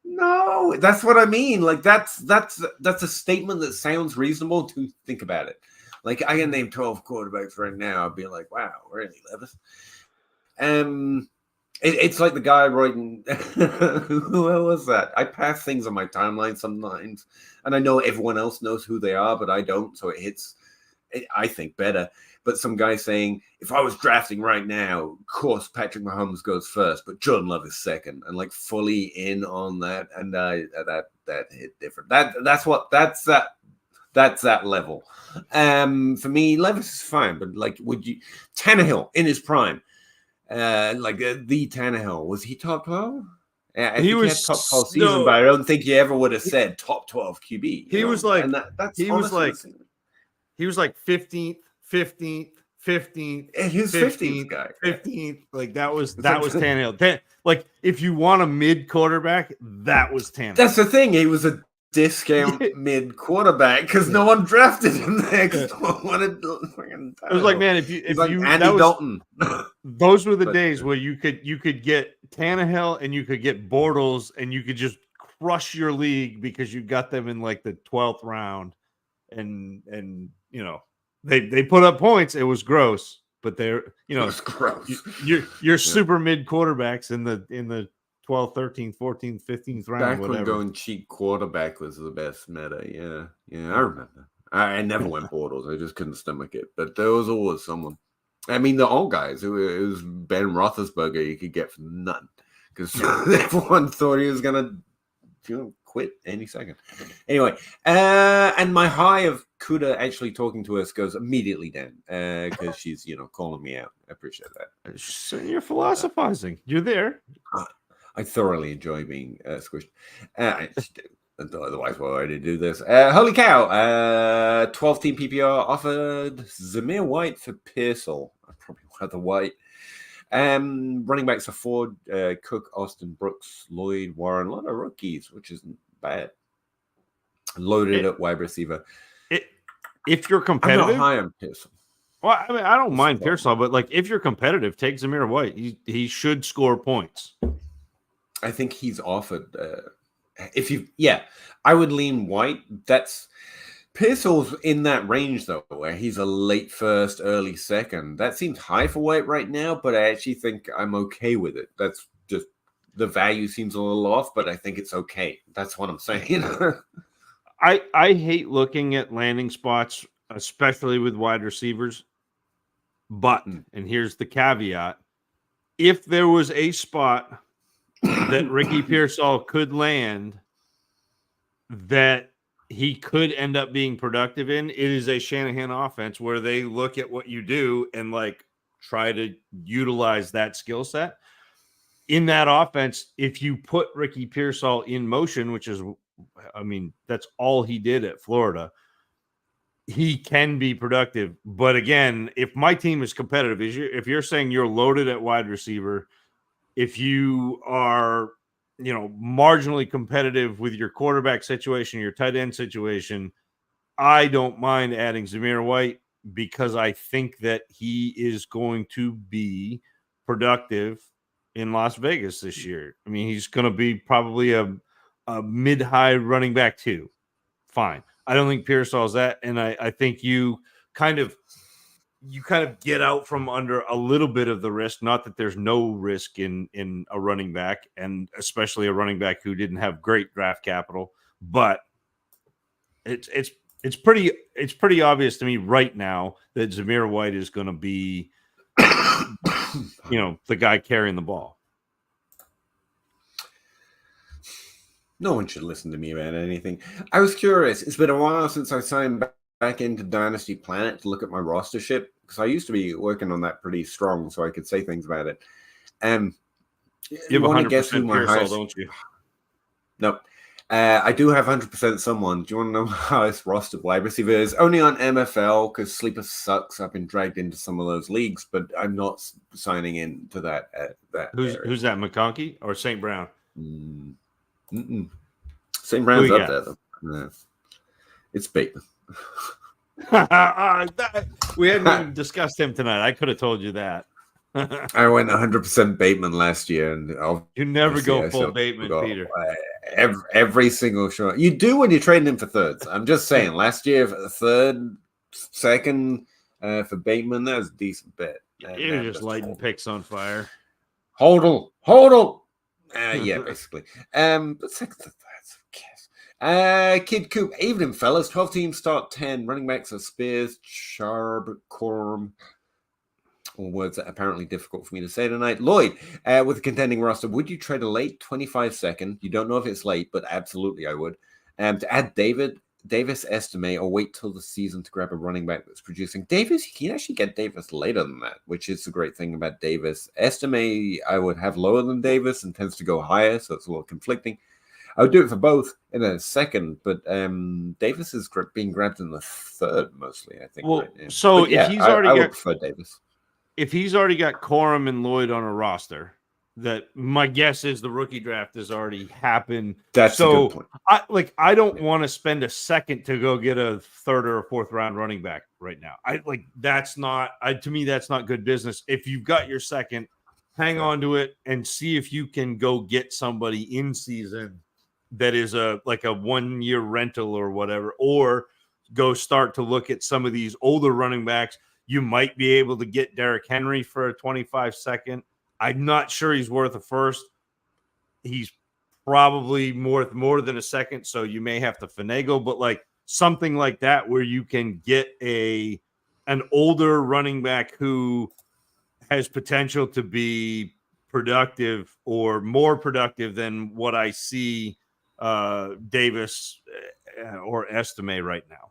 No, that's what I mean. Like, that's a statement that sounds reasonable to think about it. Like, I can name 12 quarterbacks right now. I'd be like, wow, really, Levis? It's like the guy writing. Who was that? I pass things on my timeline sometimes, and I know everyone else knows who they are, but I don't. So it hits, I think, better. But some guy saying, if I was drafting right now, of course Patrick Mahomes goes first, but Jordan Love is second, and like fully in on that, and that hit different. That's that level. For me, Levis is fine, but like, would you Tannehill in his prime? The Tannehill, was he top 12? Yeah, he was top 12 season, but I don't think you ever would have said top 12 QB. He was like 15th, 15th, 15th, His 15th guy. 15th. Like that was Tannehill. Like if you want a mid quarterback, that was Tannehill. That's the thing. He was a discount mid quarterback because no one drafted him there. No one wanted it was like, man, if you Andy Dalton. Those were the days where you could get Tannehill and you could get Bortles and you could just crush your league because you got them in like the 12th round, and they put up points. It was gross, but they're it was gross. You're super mid quarterbacks in the 12th, 13th, 14th, 15th round. Back whatever. when going cheap quarterback was the best meta. Yeah, I remember. I never went Bortles. I just couldn't stomach it. But there was always someone. I mean, the old guys. It was Ben Roethlisberger. You could get for nothing because everyone thought he was gonna quit any second. Anyway, and my high of Kuda actually talking to us goes immediately down because she's calling me out. I appreciate that. So you're philosophizing. You're there. I thoroughly enjoy being squished. I just do. Otherwise, why would I do this? Holy cow! 12-team PPR offered Zamir White for Pearsall. I probably want the White. Running backs are Ford, Cook, Austin, Brooks, Lloyd, Warren. A lot of rookies, which isn't bad. Loaded at wide receiver. If you're competitive, I'm not high on Pearsall. Well, I mean, I don't mind Pearsall, but like if you're competitive, take Zamir White. He should score points. I think he's offered. I would lean White. Pearsall's in that range though, where he's a late first, early second. That seems high for White right now, but I actually think I'm okay with it. That's just the value seems a little off, but I think it's okay. That's what I'm saying. I hate looking at landing spots, especially with wide receivers. But, and here's the caveat: if there was a spot that Ricky Pearsall could land that he could end up being productive in, it is a Shanahan offense where they look at what you do and like try to utilize that skill set. In that offense, if you put Ricky Pearsall in motion, which is, I mean, that's all he did at Florida, he can be productive. But again, if my team is competitive, if you're saying you're loaded at wide receiver, if you are, marginally competitive with your quarterback situation, your tight end situation, I don't mind adding Zamir White because I think that he is going to be productive in Las Vegas this year. I mean, he's going to be probably a mid-high running back too. Fine. I don't think Pearsall's that, and I think you kind of get out from under a little bit of the risk. Not that there's no risk in a running back, and especially a running back who didn't have great draft capital. But it's pretty obvious to me right now that Zamir White is going to be, the guy carrying the ball. No one should listen to me about anything. I was curious. It's been a while since I signed back into Dynasty Planet to look at my rostership because I used to be working on that pretty strong, so I could say things about it. You have 100% Pearsall, don't you? Nope. I do have 100% someone. Do you want to know my highest rostered wide receiver is? Only on MFL because Sleeper sucks. I've been dragged into some of those leagues, but I'm not signing into that. Who's that? McConkey or St. Brown? St. Brown's up there, though. Yeah. It's Bateman. We hadn't even discussed him tonight. I could have told you that. I went 100% Bateman last year, and you never go full Bateman, Peter. Every single shot you do when you're trading him for thirds. I'm just saying. Last year, third, second for Bateman, that was a decent bet. You're just lighting picks on fire. Hold yeah, basically. But second, Kid Coop, evening fellas. 12 teams start 10. Running backs are Spears, Sharp, Corum. All words that are apparently difficult for me to say tonight. Lloyd, with a contending roster, would you trade a late 25-second? You don't know if it's late, but absolutely I would. To add Davis Estime, or wait till the season to grab a running back that's producing. Davis, you can actually get Davis later than that, which is the great thing about Davis. Estime, I would have lower than Davis and tends to go higher, so it's a little conflicting. I would do it for both in a second, but Davis is being grabbed in the third mostly, I think. Well, right now. so But yeah, if he's already I would got prefer Davis. if he's already got Corum and Lloyd on a roster, that my guess is the rookie draft has already happened. That's a good point. I don't want to spend a second to go get a third or a fourth round running back right now. To me, that's not good business. If you've got your second, hang on to it and see if you can go get somebody in season that is a 1 year rental or whatever, or go start to look at some of these older running backs. You might be able to get Derrick Henry for a 25 second. I'm not sure he's worth a first. He's probably more than a second, so you may have to finagle, but like something like that where you can get an older running back who has potential to be productive or more productive than what I see Davis or Estime right now.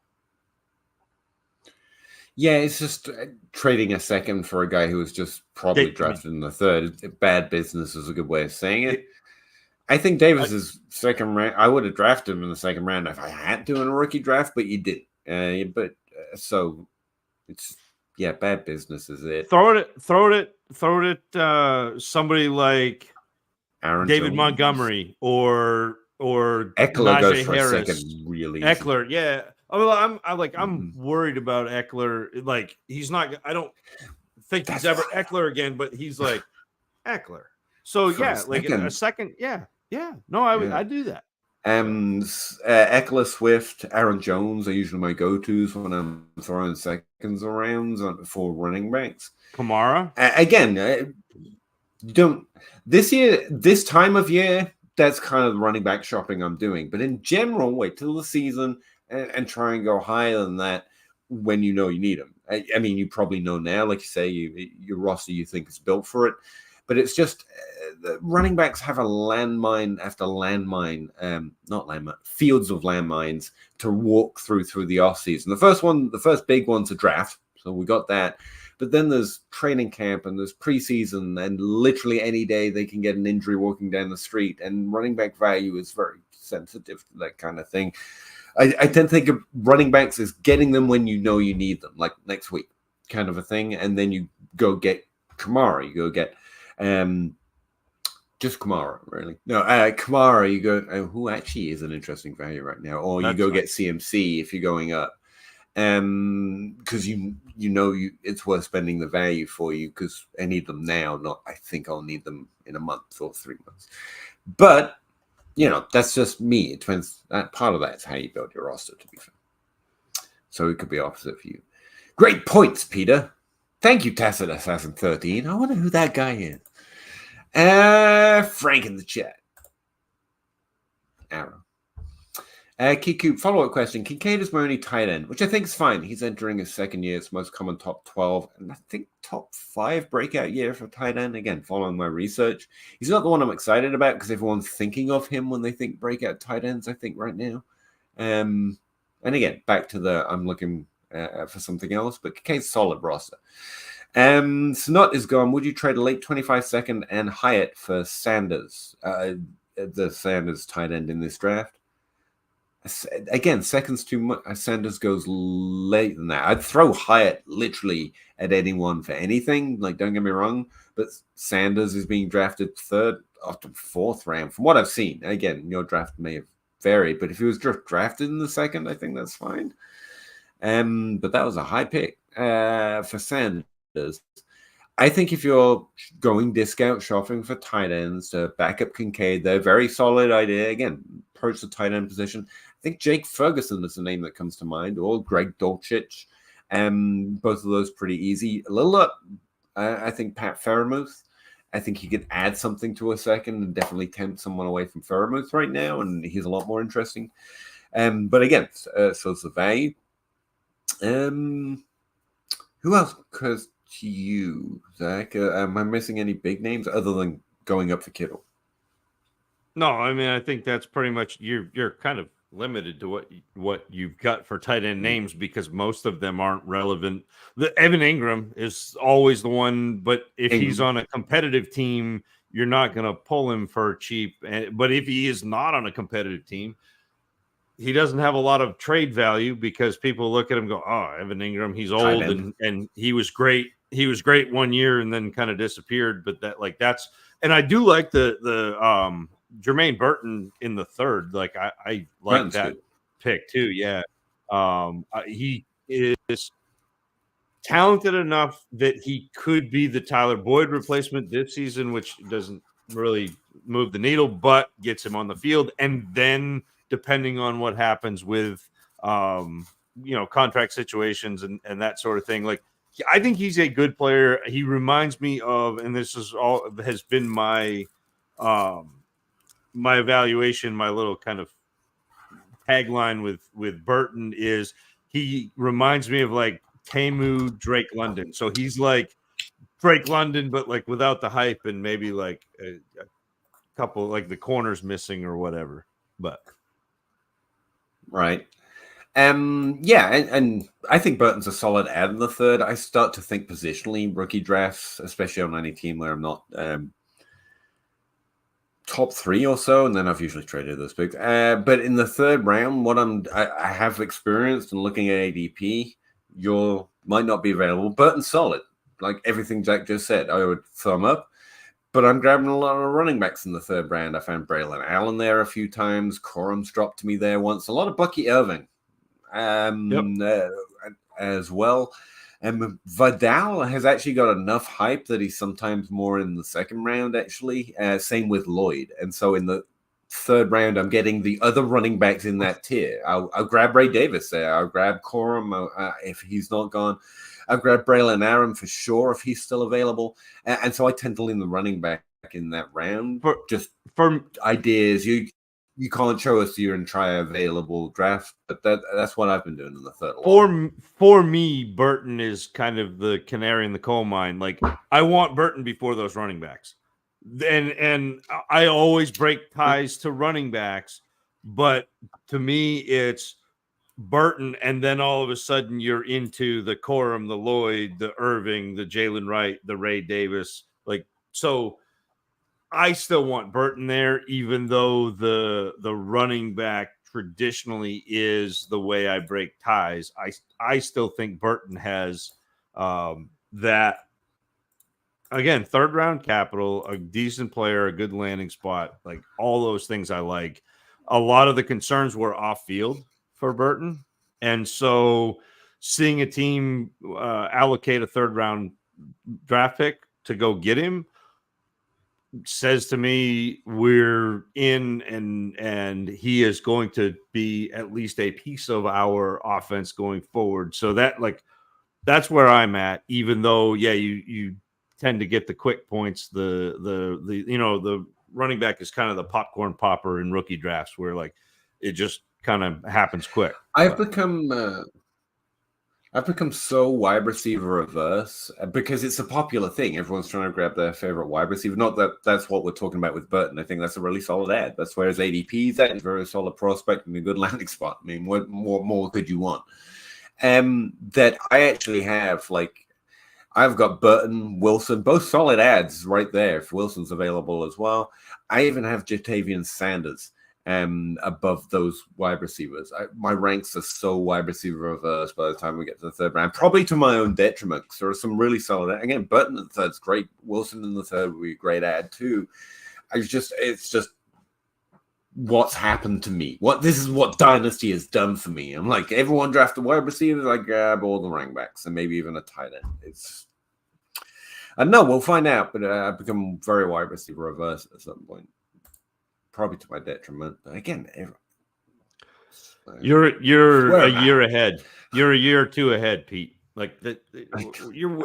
Yeah, it's just trading a second for a guy who was just probably drafted in the third. Bad business is a good way of saying it. I think Davis is second round. I would have drafted him in the second round if I had to in a rookie draft, but you did. So it's bad business is it. Throw it at somebody like Aaron David Jones. Montgomery or Eckler Najee goes for Harris. a second really easy. Eckler, yeah. I'm worried about Eckler. Like he's not. I don't think he's ever Eckler again. But he's like Eckler. So for a second. Yeah. No, I do that. Eckler, Swift, Aaron Jones are usually my go-tos when I'm throwing seconds around for running backs. Kamara again. This time of year, that's kind of the running back shopping I'm doing. But in general, wait till the season and try and go higher than that when you know you need them. I mean, you probably know now, like you say, your roster you think is built for it. But it's just the running backs have a landmine after landmine, fields of landmines to walk through the offseason. The first big one's a draft. So we got that. But then there's training camp and there's preseason, and literally any day they can get an injury walking down the street. And running back value is very sensitive to that kind of thing. I tend to think of running backs as getting them when you know you need them, like next week kind of a thing. And then you go get Kamara. You go get just Kamara, really. No, Kamara, you go, who actually is an interesting value right now. Or you get CMC if you're going up. Because you know it's worth spending the value for you because I need them now, not I think I'll need them in a month or 3 months. But that's just me. It depends. Part of that is how you build your roster, to be fair. So it could be opposite for you. Great points, Peter. Thank you, Tacit Assassin 13. I wonder who that guy is. Frank in the chat. Arrow. Kiku, follow-up question. Kincaid is my only tight end, which I think is fine. He's entering his second year. It's most common top 12, and I think top 5 breakout year for tight end. Again, following my research. He's not the one I'm excited about because everyone's thinking of him when they think breakout tight ends, I think, right now. And again, back to I'm looking for something else, but Kincaid's solid roster. Snot is gone. Would you trade a late 25 second and Hyatt for Sanders? The Sanders tight end in this draft? Again, seconds too much. Sanders goes late than that. I'd throw Hyatt literally at anyone for anything. Like, don't get me wrong, but Sanders is being drafted third after 4th round. From what I've seen, again, your draft may have varied, but if he was drafted in the second, I think that's fine. But that was a high pick for Sanders. I think if you're going discount shopping for tight ends to back up Kincaid, they're a very solid idea. Again, approach the tight end position. I think Jake Ferguson is the name that comes to mind, or Greg Dulcich. Both of those pretty easy. A little up, I think Pat Freiermuth. I think he could add something to a second and definitely tempt someone away from Freiermuth right now, and he's a lot more interesting. But again, so it's the value. Who else? Because to you, Zach, am I missing any big names other than going up for Kittle? No, I mean, I think that's pretty much you're kind of limited to what you've got for tight end names because most of them aren't relevant. The Evan Ingram is always the one, but if he's on a competitive team, you're not going to pull him for cheap. But if he is not on a competitive team, he doesn't have a lot of trade value because people look at him and go, oh, Evan Ingram, he's old and he was great. He was great 1 year and then kind of disappeared. But that's and I do like the Jermaine Burton in the third. Like I like Burton's that good pick too. Yeah. He is talented enough that he could be the Tyler Boyd replacement this season, which doesn't really move the needle, but gets him on the field. And then depending on what happens with, contract situations and that sort of thing, like I think he's a good player. He reminds me of, and this is all has been my evaluation, my little kind of tagline with Burton is he reminds me of like Tamu Drake London. So he's like Drake London, but like without the hype and maybe like a couple like the corners missing or whatever. But right. And I think Burton's a solid add in the third. I start to think positionally rookie drafts, especially on any team where I'm not top 3 or so, and then I've usually traded those picks. But in the third round, I have experienced and looking at ADP, might not be available. Burton's solid, like everything Jack just said. I would thumb up, but I'm grabbing a lot of running backs in the third round. I found Braylon Allen there a few times. Corum's dropped to me there once. A lot of Bucky Irving, as well. And Vidal has actually got enough hype that he's sometimes more in the second round, actually. Same with Lloyd. And so in the third round, I'm getting the other running backs in that tier. I'll grab Ray Davis there. I'll grab Corum if he's not gone. I'll grab Braylon Aaron for sure if he's still available. And so I tend to lean the running back in that round. For ideas, you can't show us your entire available draft, but that's what I've been doing in the third. For me, Burton is kind of the canary in the coal mine. Like I want Burton before those running backs. And I always break ties to running backs, but to me it's Burton, and then all of a sudden you're into the Corum, the Lloyd, the Irving, the Jalen Wright, the Ray Davis. Like so I still want Burton there, even though the running back traditionally is the way I break ties. I still think Burton has that. Again, third round capital, a decent player, a good landing spot, like all those things I like. A lot of the concerns were off field for Burton. And so seeing a team allocate a third round draft pick to go get him says to me we're in and he is going to be at least a piece of our offense going forward. So that's where I'm at, even though, you tend to get the quick points. The running back is kind of the popcorn popper in rookie drafts where like it just kind of happens quick. I've become so wide receiver reverse because it's a popular thing. Everyone's trying to grab their favorite wide receiver. Not that that's what we're talking about with Burton. I think that's a really solid ad. That's where his ADP's at. He's a very solid prospect and a good landing spot. I mean, what more could you want? That I actually have, like, I've got Burton, Wilson, both solid ads right there if Wilson's available as well. I even have Jatavian Sanders above those wide receivers. My ranks are so wide receiver reverse by the time we get to the third round, probably to my own detriment, because there are some really solid. Again, Burton in the third's great. Wilson in the third would be a great ad too. It's just what's happened to me. This is what Dynasty has done for me. I'm like, everyone drafted wide receivers, I grab all the running backs and maybe even a tight end. I don't know, we'll find out, but I've become very wide receiver reverse at some point. Probably to my detriment. But again, you're a year ahead. You're a year or two ahead, Pete. Like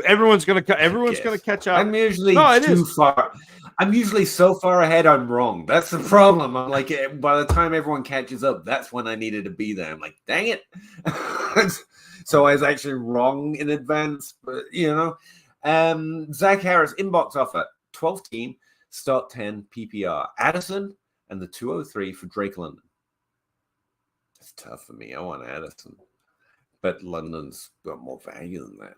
everyone's gonna catch up. I'm usually too far. I'm usually so far ahead. I'm wrong. That's the problem. I'm like, by the time everyone catches up, that's when I needed to be there. I'm like, dang it. So I was actually wrong in advance. But Zach Harris inbox offer 12 team start 10 PPR Addison and the 203 for Drake London. It's tough for me. I want Addison. But London's got more value than that.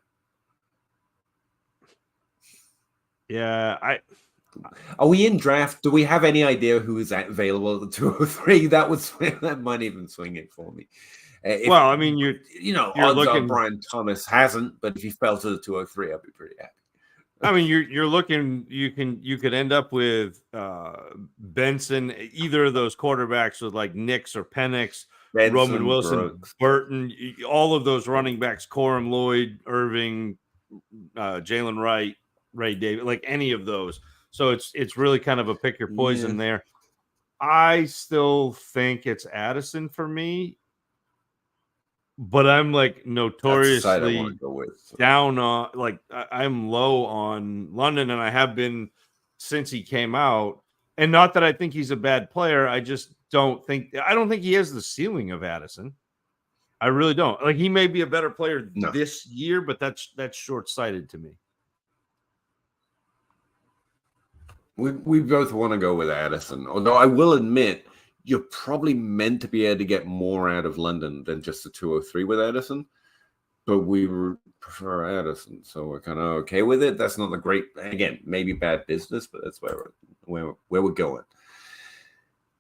Yeah, Are we in draft? Do we have any idea who is available at the 203? That might even swing it for me. Well, I mean, you're odds are looking. Brian Thomas hasn't, but if he fell to the 203, I'd be pretty happy. I mean, you're looking. You could end up with Benson, either of those quarterbacks with like Nix or Penix, Benson, Roman Wilson, Brooks. Burton, all of those running backs, Corum, Lloyd, Irving, Jalen Wright, Ray Davis, like any of those. So it's really kind of a pick your poison there. I still think it's Addison for me, but I'm like notoriously down on, like I'm low on London, and I have been since he came out. And not that I think he's a bad player, I just don't think he has the ceiling of Addison. I really don't. Like, he may be a better player this year, but that's short-sighted to me. We both want to go with Addison, although I will admit you're probably meant to be able to get more out of London than just the 203 with Addison, but we prefer Addison, so we're kind of okay with it. That's not the great, again, maybe bad business, but that's where we're going.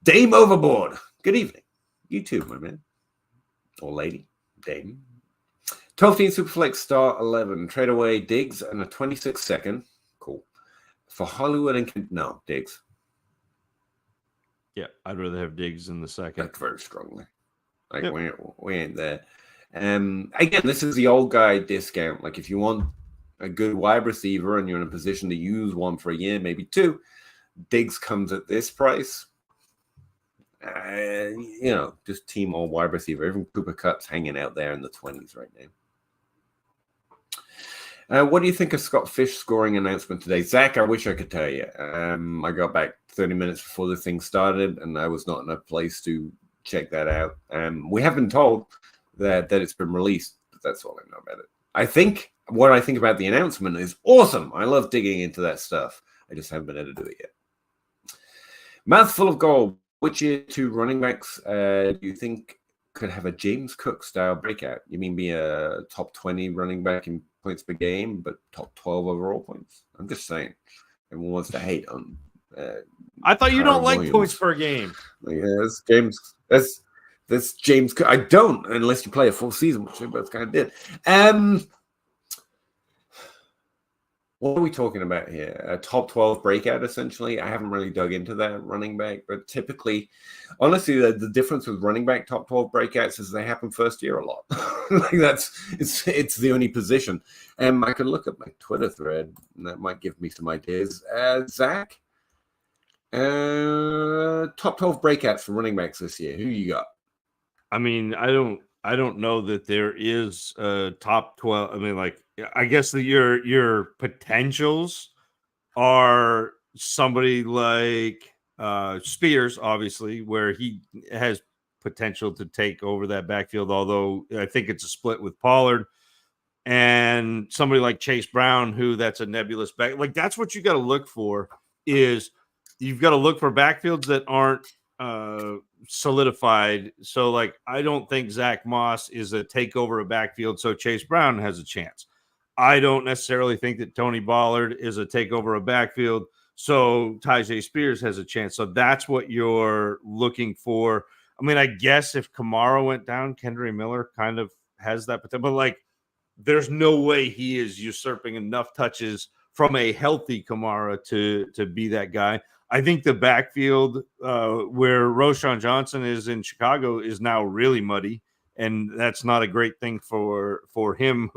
Dame Overboard, good evening. You too, my man. Or lady, Dame. 12-team Superflex star 11, trade away Diggs and a 26-second. Cool. For Hollywood and no, Diggs. Yeah, I'd rather have Diggs in the second. Like, very strongly. Like, we ain't there. Again, this is the old guy discount. Like, if you want a good wide receiver and you're in a position to use one for a year, maybe two, Diggs comes at this price. Just team or wide receiver. Even Cooper Kupp's hanging out there in the 20s right now. What do you think of Scott Fish scoring announcement today? Zach, I wish I could tell you. I got back 30 minutes before the thing started, and I was not in a place to check that out. We have been told that it's been released, but that's all I know about it. I think what I think about the announcement is awesome. I love digging into that stuff. I just haven't been able to do it yet. Mouthful of gold. Which two running backs do you think could have a James Cook style breakout? You mean be a top 20 running back in points per game, but top 12 overall points? I'm just saying. Everyone wants to hate on. I thought you don't like points per game. Yeah, that's James. That's James Cook. I don't, unless you play a full season, which we both kind of did. What are we talking about here? A top 12 breakout, essentially. I haven't really dug into that running back, but typically, honestly, the difference with running back top 12 breakouts is they happen first year a lot. Like it's the only position. I can look at my Twitter thread, and that might give me some ideas. Zach, top 12 breakouts for running backs this year. Who you got? I mean, I don't know that there is a top 12. I mean, like, I guess that your potentials are somebody like Spears, obviously, where he has potential to take over that backfield, although I think it's a split with Pollard, and somebody like Chase Brown, who that's a nebulous back. Like, that's what you got to look for, is you've got to look for backfields that aren't solidified. So, like, I don't think Zach Moss is a takeover of backfield, so Chase Brown has a chance. I don't necessarily think that Tony Ballard is a takeover of backfield, so Tyjae Spears has a chance. So that's what you're looking for. I mean, I guess if Kamara went down, Kendre Miller kind of has that potential, but like, there's no way he is usurping enough touches from a healthy Kamara to be that guy. I think the backfield where Roschon Johnson is in Chicago is now really muddy, and that's not a great thing for him,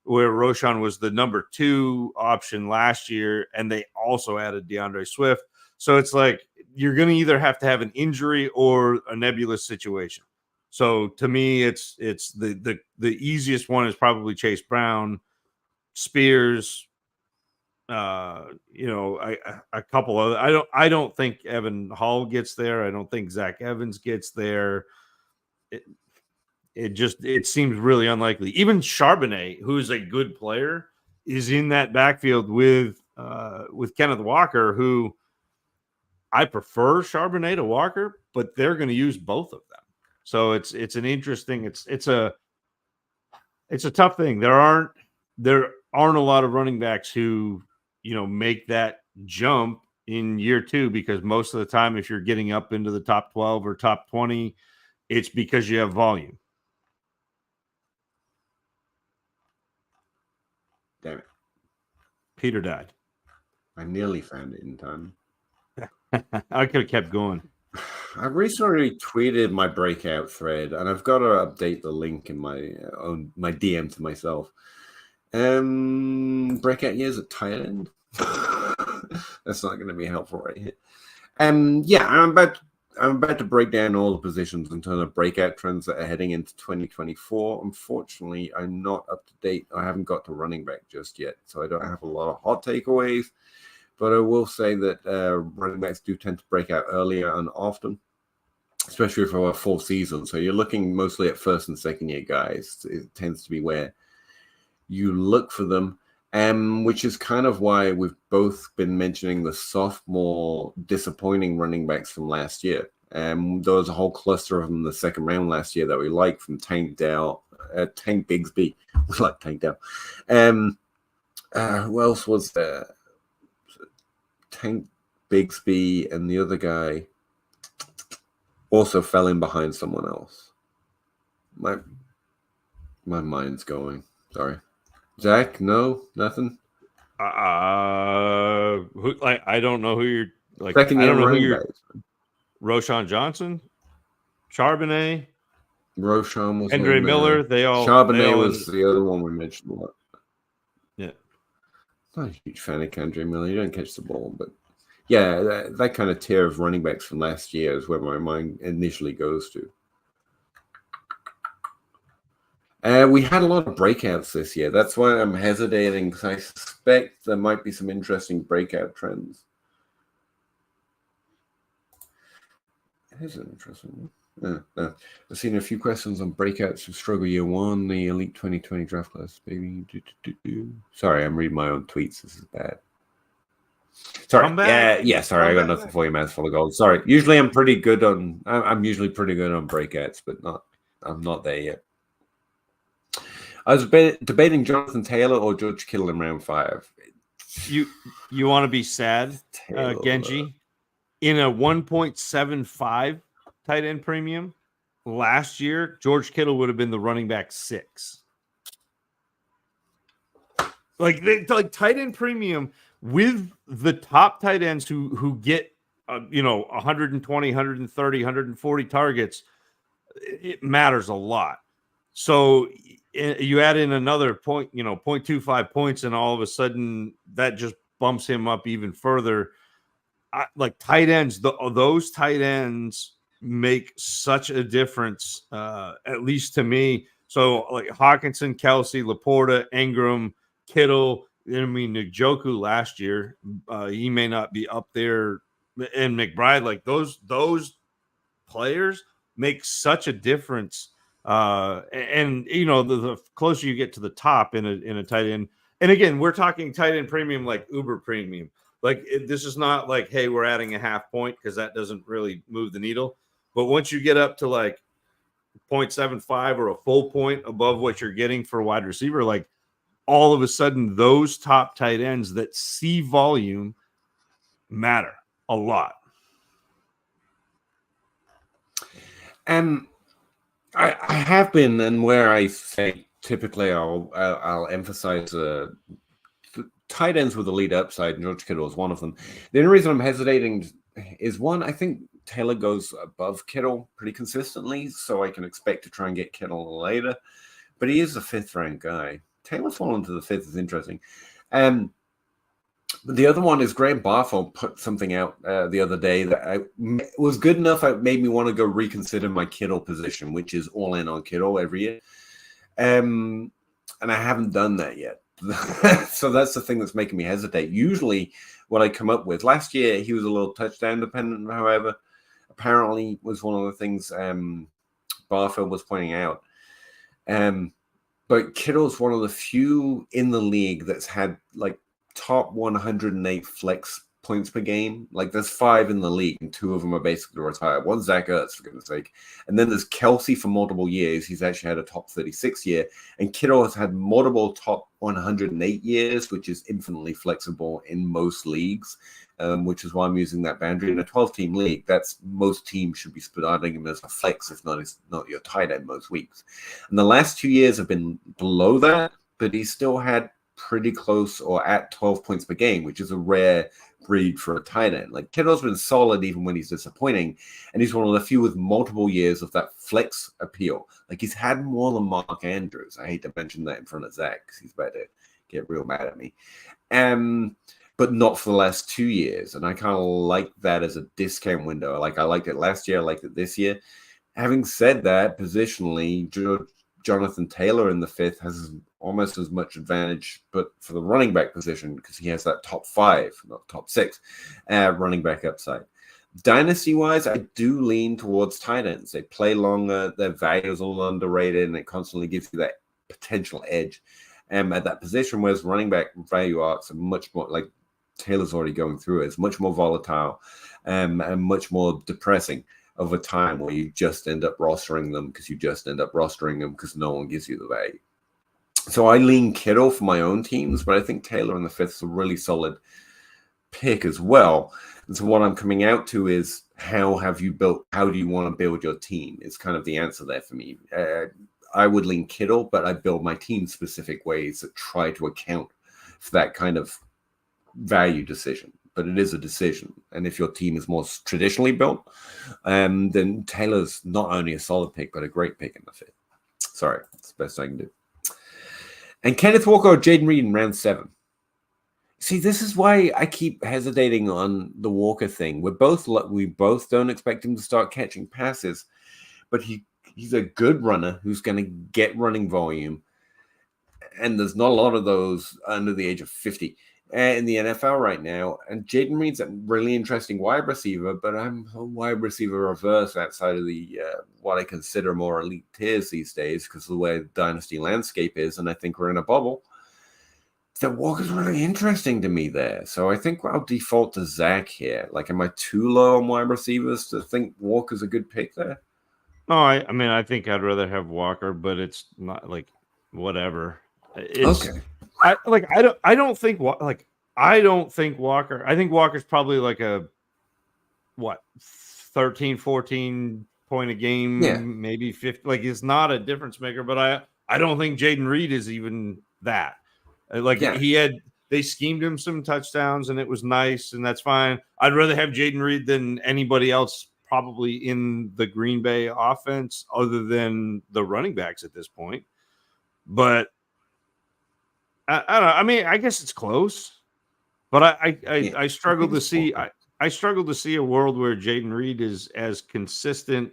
where Roschon was the number 2 option last year, and they also added DeAndre Swift. So it's like you're going to either have to have an injury or a nebulous situation. So to me, it's the easiest one is probably Chase Brown, Spears. A couple of I don't think Evan Hall gets there. I don't think Zach Evans gets there. It seems really unlikely. Even Charbonnet, who's a good player, is in that backfield with Kenneth Walker, who I prefer Charbonnet to Walker, but they're going to use both of them. So it's an interesting. It's a tough thing. There aren't a lot of running backs who make that jump in year 2, because most of the time, if you're getting up into the top 12 or top 20, it's because you have volume. Damn it. Peter died. I nearly found it in time. I could have kept going. I recently tweeted my breakout thread, and I've got to update the link in my DM to myself. Breakout years at tight end. That's not going to be helpful right here. Yeah, I'm about to break down all the positions in terms of breakout trends that are heading into 2024. Unfortunately, I'm not up to date. I haven't got to running back just yet, so I don't have a lot of hot takeaways. But I will say that running backs do tend to break out earlier and often, especially for a full season. So you're looking mostly at first and second year guys. It tends to be where you look for them, which is kind of why we've both been mentioning the sophomore disappointing running backs from last year. There was a whole cluster of them in the second round last year that we liked, from Tank Bigsby. We like Tank Dell. Who else was there? Tank Bigsby, and the other guy also fell in behind someone else. My mind's going. Sorry. Zach, no, nothing. I don't know who you're like. Second I year don't know who running you're. backs. Roshan Johnson, Charbonnet, Roshan was Andre on Miller. Charbonnet was the other one we mentioned a lot. Yeah. Not a huge fan of Andre Miller. He don't catch the ball, but yeah, that kind of tier of running backs from last year is where my mind initially goes to. We had a lot of breakouts this year. That's why I'm hesitating, because I suspect there might be some interesting breakout trends. It is interesting. I've seen a few questions on breakouts of Struggle Year 1, the Elite 2020 draft class, baby. Sorry, I'm reading my own tweets. This is bad. Sorry. Yeah. Sorry, I got nothing for you, man. Full of gold. Sorry. Usually, I'm pretty good on. I'm usually pretty good on breakouts, but I'm not there yet. I was debating Jonathan Taylor or George Kittle in round 5. You want to be sad, Genji? In a 1.75 tight end premium last year, George Kittle would have been the running back 6. Like tight end premium with the top tight ends who get 120, 130, 140 targets, it matters a lot. So you add in another 0.25 points, and all of a sudden that just bumps him up even further. Like tight ends, those tight ends make such a difference, at least to me. So like Hawkinson, Kelsey, Laporta, Ingram, Kittle. I mean, Njoku last year, he may not be up there, and McBride. Like those players make such a difference. And the closer you get to the top in a tight end, and again, we're talking tight end premium, like uber premium. Like this is not like, hey, we're adding a half point, because that doesn't really move the needle. But once you get up to like 0.75 or a full point above what you're getting for a wide receiver, like all of a sudden those top tight ends that see volume matter a lot. I have been, and where I say typically I'll emphasize tight ends with elite upside, and George Kittle is one of them. The only reason I'm hesitating is, one, I think Taylor goes above Kittle pretty consistently, so I can expect to try and get Kittle later. But he is a 5th round guy. Taylor falling to the 5th is interesting. The other one is Graham Barfold put something out the other day that was good enough. It made me want to go reconsider my Kittle position, which is all in on Kittle every year. And I haven't done that yet. So that's the thing that's making me hesitate. Usually what I come up with, last year he was a little touchdown dependent, however, apparently was one of the things Barfield was pointing out. But Kittle's one of the few in the league that's had like top 108 flex points per game. Like there's 5 in the league, and 2 of them are basically retired. One's Zach Ertz, for goodness sake. And then there's Kelsey for multiple years. He's actually had a top 36 year. And Kittle has had multiple top 108 years, which is infinitely flexible in most leagues, which is why I'm using that boundary. In a 12-team league, that's most teams should be starting him as a flex, if not your tight end most weeks. And the last 2 years have been below that, but he's still had pretty close or at 12 points per game, which is a rare breed for a tight end. Like Kittle's been solid even when he's disappointing, and he's one of the few with multiple years of that flex appeal. Like he's had more than Mark Andrews. I hate to mention that in front of Zach because he's about to get real mad at me. But not for the last 2 years. And I kind of like that as a discount window. Like I liked it last year, I liked it this year. Having said that, positionally, Jonathan Taylor in the 5th has almost as much advantage, but for the running back position, because he has that top 5, not top 6, running back upside. Dynasty-wise, I do lean towards tight ends. They play longer, their value is a little underrated, and it constantly gives you that potential edge at that position, whereas running back value arcs are much more, like Taylor's already going through it, it's much more volatile and much more depressing over time, where you just end up rostering them because no one gives you the value. So I lean Kittle for my own teams, but I think Taylor in the 5th is a really solid pick as well. And so what I'm coming out to is how do you want to build your team? It's kind of the answer there for me. I would lean Kittle, but I build my team specific ways that try to account for that kind of value decision. But it is a decision. And if your team is more traditionally built, then Taylor's not only a solid pick, but a great pick in the 5th. Sorry, that's the best I can do. And Kenneth Walker or Jaden Reed in round 7. See, this is why I keep hesitating on the Walker thing. We both don't expect him to start catching passes, but he's a good runner who's going to get running volume. And there's not a lot of those under the age of 50 in the NFL right now. And Jaden Reed's a really interesting wide receiver, but I'm a wide receiver reverse outside of the what I consider more elite tiers these days because of the way the dynasty landscape is, and I think we're in a bubble. So Walker's really interesting to me there. So I think I'll default to Zach here. Like, am I too low on wide receivers to think Walker's a good pick there? No, I mean, I think I'd rather have Walker, but it's not like whatever. It's okay. I don't think Walker. I think Walker's probably like a 13, 14 point a game, maybe 50. Like it's not a difference maker, but I don't think Jaden Reed is even that. They schemed him some touchdowns and it was nice and that's fine. I'd rather have Jaden Reed than anybody else probably in the Green Bay offense other than the running backs at this point. But I don't know. I mean, I guess it's close, but I struggle to see. I struggle to see a world where Jaden Reed is as consistent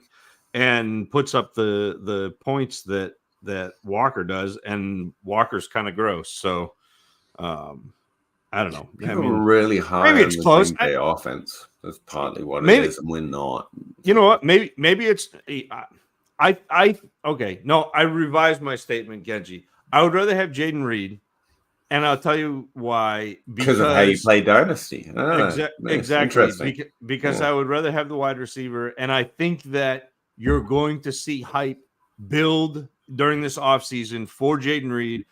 and puts up the points that Walker does, and Walker's kind of gross. So, I don't know. People are really high maybe it's on the close. Green Bay offense. That's partly what it is, and we're not. You know what? Maybe it's. Okay. No, I revised my statement, Genji. I would rather have Jaden Reed. And I'll tell you why. Because of how you play Dynasty. Exactly. Because I would rather have the wide receiver. And I think that you're going to see hype build during this offseason for Jaden Reed.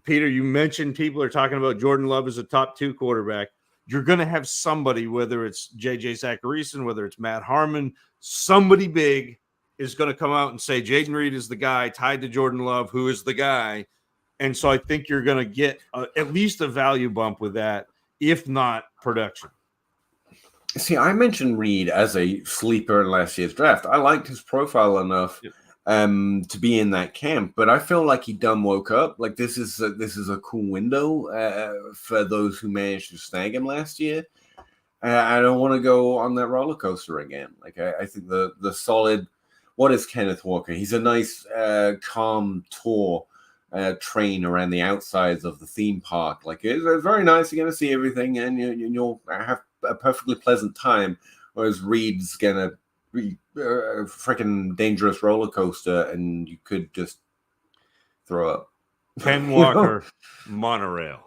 Peter, you mentioned people are talking about Jordan Love as a top 2 quarterback. You're going to have somebody, whether it's J.J. Zacharyson, whether it's Matt Harmon, somebody big is going to come out and say Jaden Reed is the guy tied to Jordan Love, who is the guy. And so I think you're going to get at least a value bump with that, if not production. See, I mentioned Reed as a sleeper in last year's draft. I liked his profile enough to be in that camp, but I feel like he done woke up. Like this is a cool window for those who managed to snag him last year. I don't want to go on that roller coaster again. Like I think the solid. What is Kenneth Walker? He's a nice, calm tour. Train around the outsides of the theme park. Like it's very nice. You're going to see everything and you'll have a perfectly pleasant time. Whereas Reed's going to be a freaking dangerous roller coaster and you could just throw up. Ken Walker, monorail.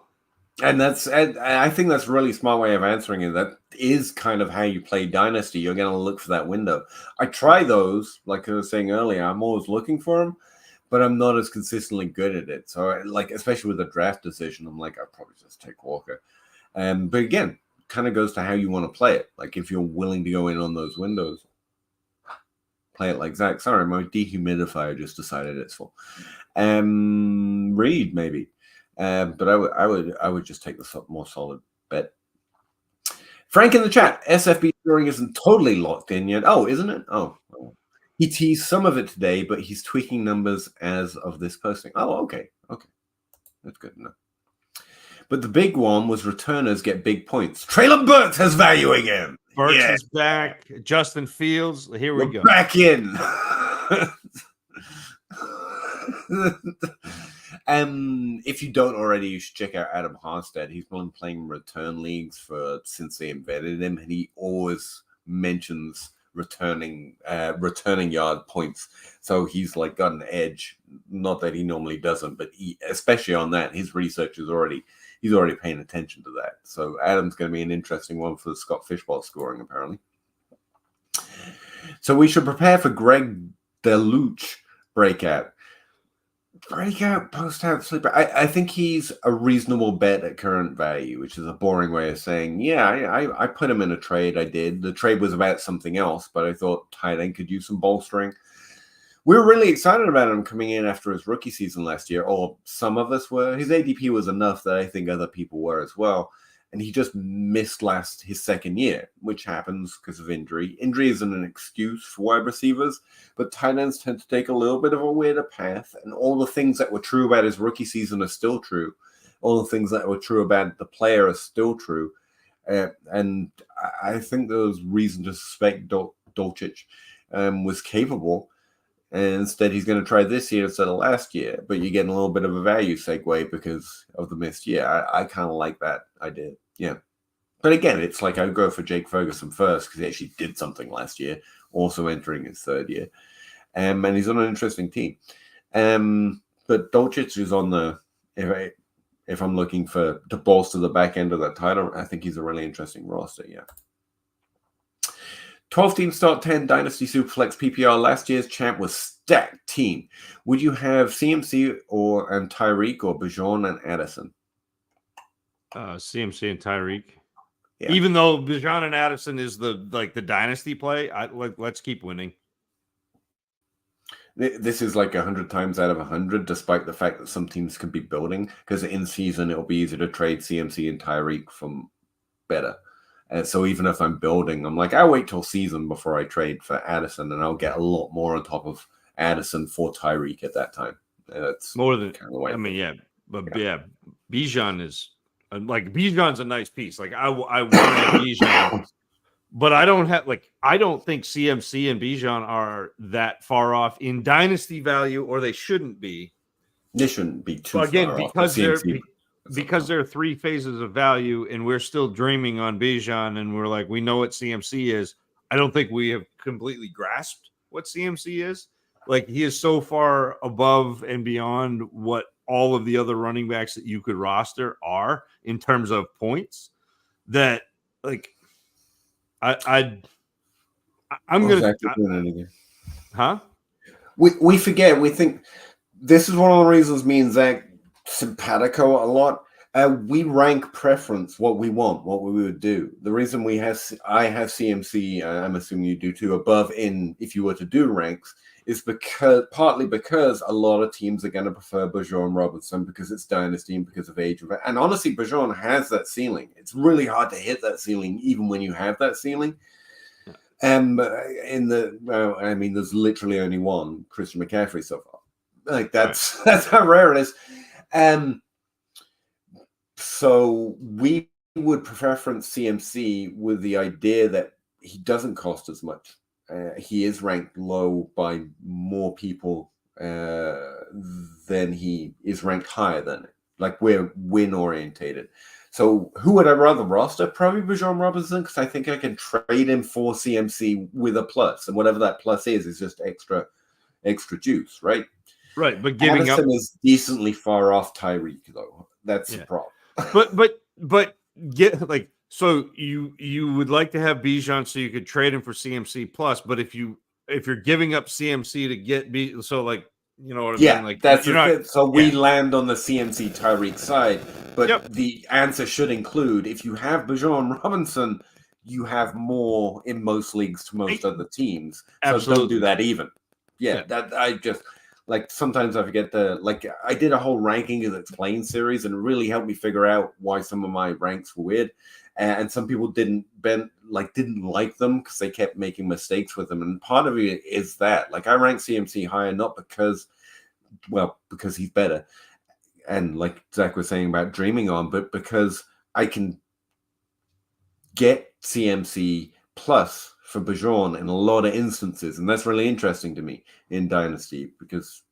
And I think that's a really smart way of answering it. That is kind of how you play Dynasty. You're going to look for that window. I try those, like I was saying earlier. I'm always looking for them, but I'm not as consistently good at it. So, like, especially with a draft decision, I'm like, I'll probably just take Walker. But again, kind of goes to how you want to play it. Like, if you're willing to go in on those windows, play it like Zach. Sorry, my dehumidifier just decided it's full. Reed maybe. But I would just take the more solid bet. Frank in the chat, SFB scoring isn't totally locked in yet. Oh, isn't it? Oh, he teased some of it today, but he's tweaking numbers as of this posting. Oh, okay, that's good enough. But the big one was returners get big points. Traylon Burks has value again. Burks is back. Justin Fields. Here we go. Back in. If you don't already, you should check out Adam Harstead. He's been playing return leagues since they embedded him, and he always mentions returning yard points. So he's like got an edge. Not that he normally doesn't, but especially on that, his research is he's already paying attention to that. So Adam's going to be an interesting one for the Scott Fishbowl scoring, apparently. So we should prepare for Greg Deluche breakout post-out sleeper. I think he's a reasonable bet at current value, which is a boring way of saying, yeah, I put him in a trade. I did. The trade was about something else, but I thought tight end could use some bolstering. We were really excited about him coming in after his rookie season last year, or some of us were. His ADP was enough that I think other people were as well. And he just missed his second year, which happens because of injury. Injury isn't an excuse for wide receivers, but tight ends tend to take a little bit of a weirder path. And all the things that were true about his rookie season are still true. All the things that were true about the player are still true. And I think there was reason to suspect Dolchich was capable. And instead, he's going to try this year instead of last year. But you're getting a little bit of a value segue because of the missed year. I kind of like that idea. Yeah. But again, it's like I would go for Jake Ferguson first because he actually did something last year, also entering his third year. And he's on an interesting team. But Dolchich is on the if I'm looking to bolster the back end of that title, I think he's a really interesting roster. Yeah. 12-team start 10 Dynasty Superflex PPR. Last year's champ was stacked team. Would you have CMC and Tyreek or Bijan and Addison? CMC and Tyreek. Yeah. Even though Bijan and Addison is the Dynasty play, let's keep winning. This is like 100 times out of 100, despite the fact that some teams could be building, because in season it'll be easier to trade CMC and Tyreek from better. And so even if I'm building, I'm like, I'll wait till season before I trade for Addison, and I'll get a lot more on top of Addison for Tyreek at that time. That's more than kind of the way. I mean, yeah, but yeah, Bijan is Bijan's a nice piece. Like I want Bijan, but I don't think CMC and Bijan are that far off in dynasty value, or they shouldn't be. They shouldn't be too far off. Because there are three phases of value, and we're still dreaming on Bijan, and we're like, we know what CMC is. I don't think we have completely grasped what CMC is. Like, he is so far above and beyond what all of the other running backs that you could roster are in terms of points that, like, I'm going to. Huh? We forget. We think this is one of the reasons me and Zach simpatico a lot. We rank preference, what we want, what we would do. The reason I have CMC, I'm assuming you do too, above in if you were to do ranks, is partly because a lot of teams are going to prefer Bijan Robinson because it's dynasty and because of age. And honestly, Bijan has that ceiling. It's really hard to hit that ceiling, even when you have that ceiling. There's literally only one, Christian McCaffrey so far. Like that's how rare it is. So we would preference CMC with the idea that he doesn't cost as much. He is ranked low by more people than he is ranked higher than it. Like, we're win orientated. So who would I rather roster? Probably Bijan Robinson, because I think I can trade him for CMC with a plus, and whatever that plus is just extra juice, right? Right, but giving Addison is decently far off Tyreek, though. That's the problem. But get like so you would like to have Bijan so you could trade him for CMC plus, but if you're giving up CMC to get B, so like you know what I mean, like that's you're the not. thing. So we land on the CMC Tyreek side, but Yep. the answer should include if you have Bijan Robinson, you have more in most leagues to most other teams. So don't do that even. Yeah, that I just like sometimes I forget I did a whole ranking of the Explain series and it really helped me figure out why some of my ranks were weird. And some people didn't like them because they kept making mistakes with them. And part of it is that like I rank CMC higher not because he's better, and like Zach was saying about dreaming on, but because I can get CMC plus for Bijan in a lot of instances, and that's really interesting to me in Dynasty because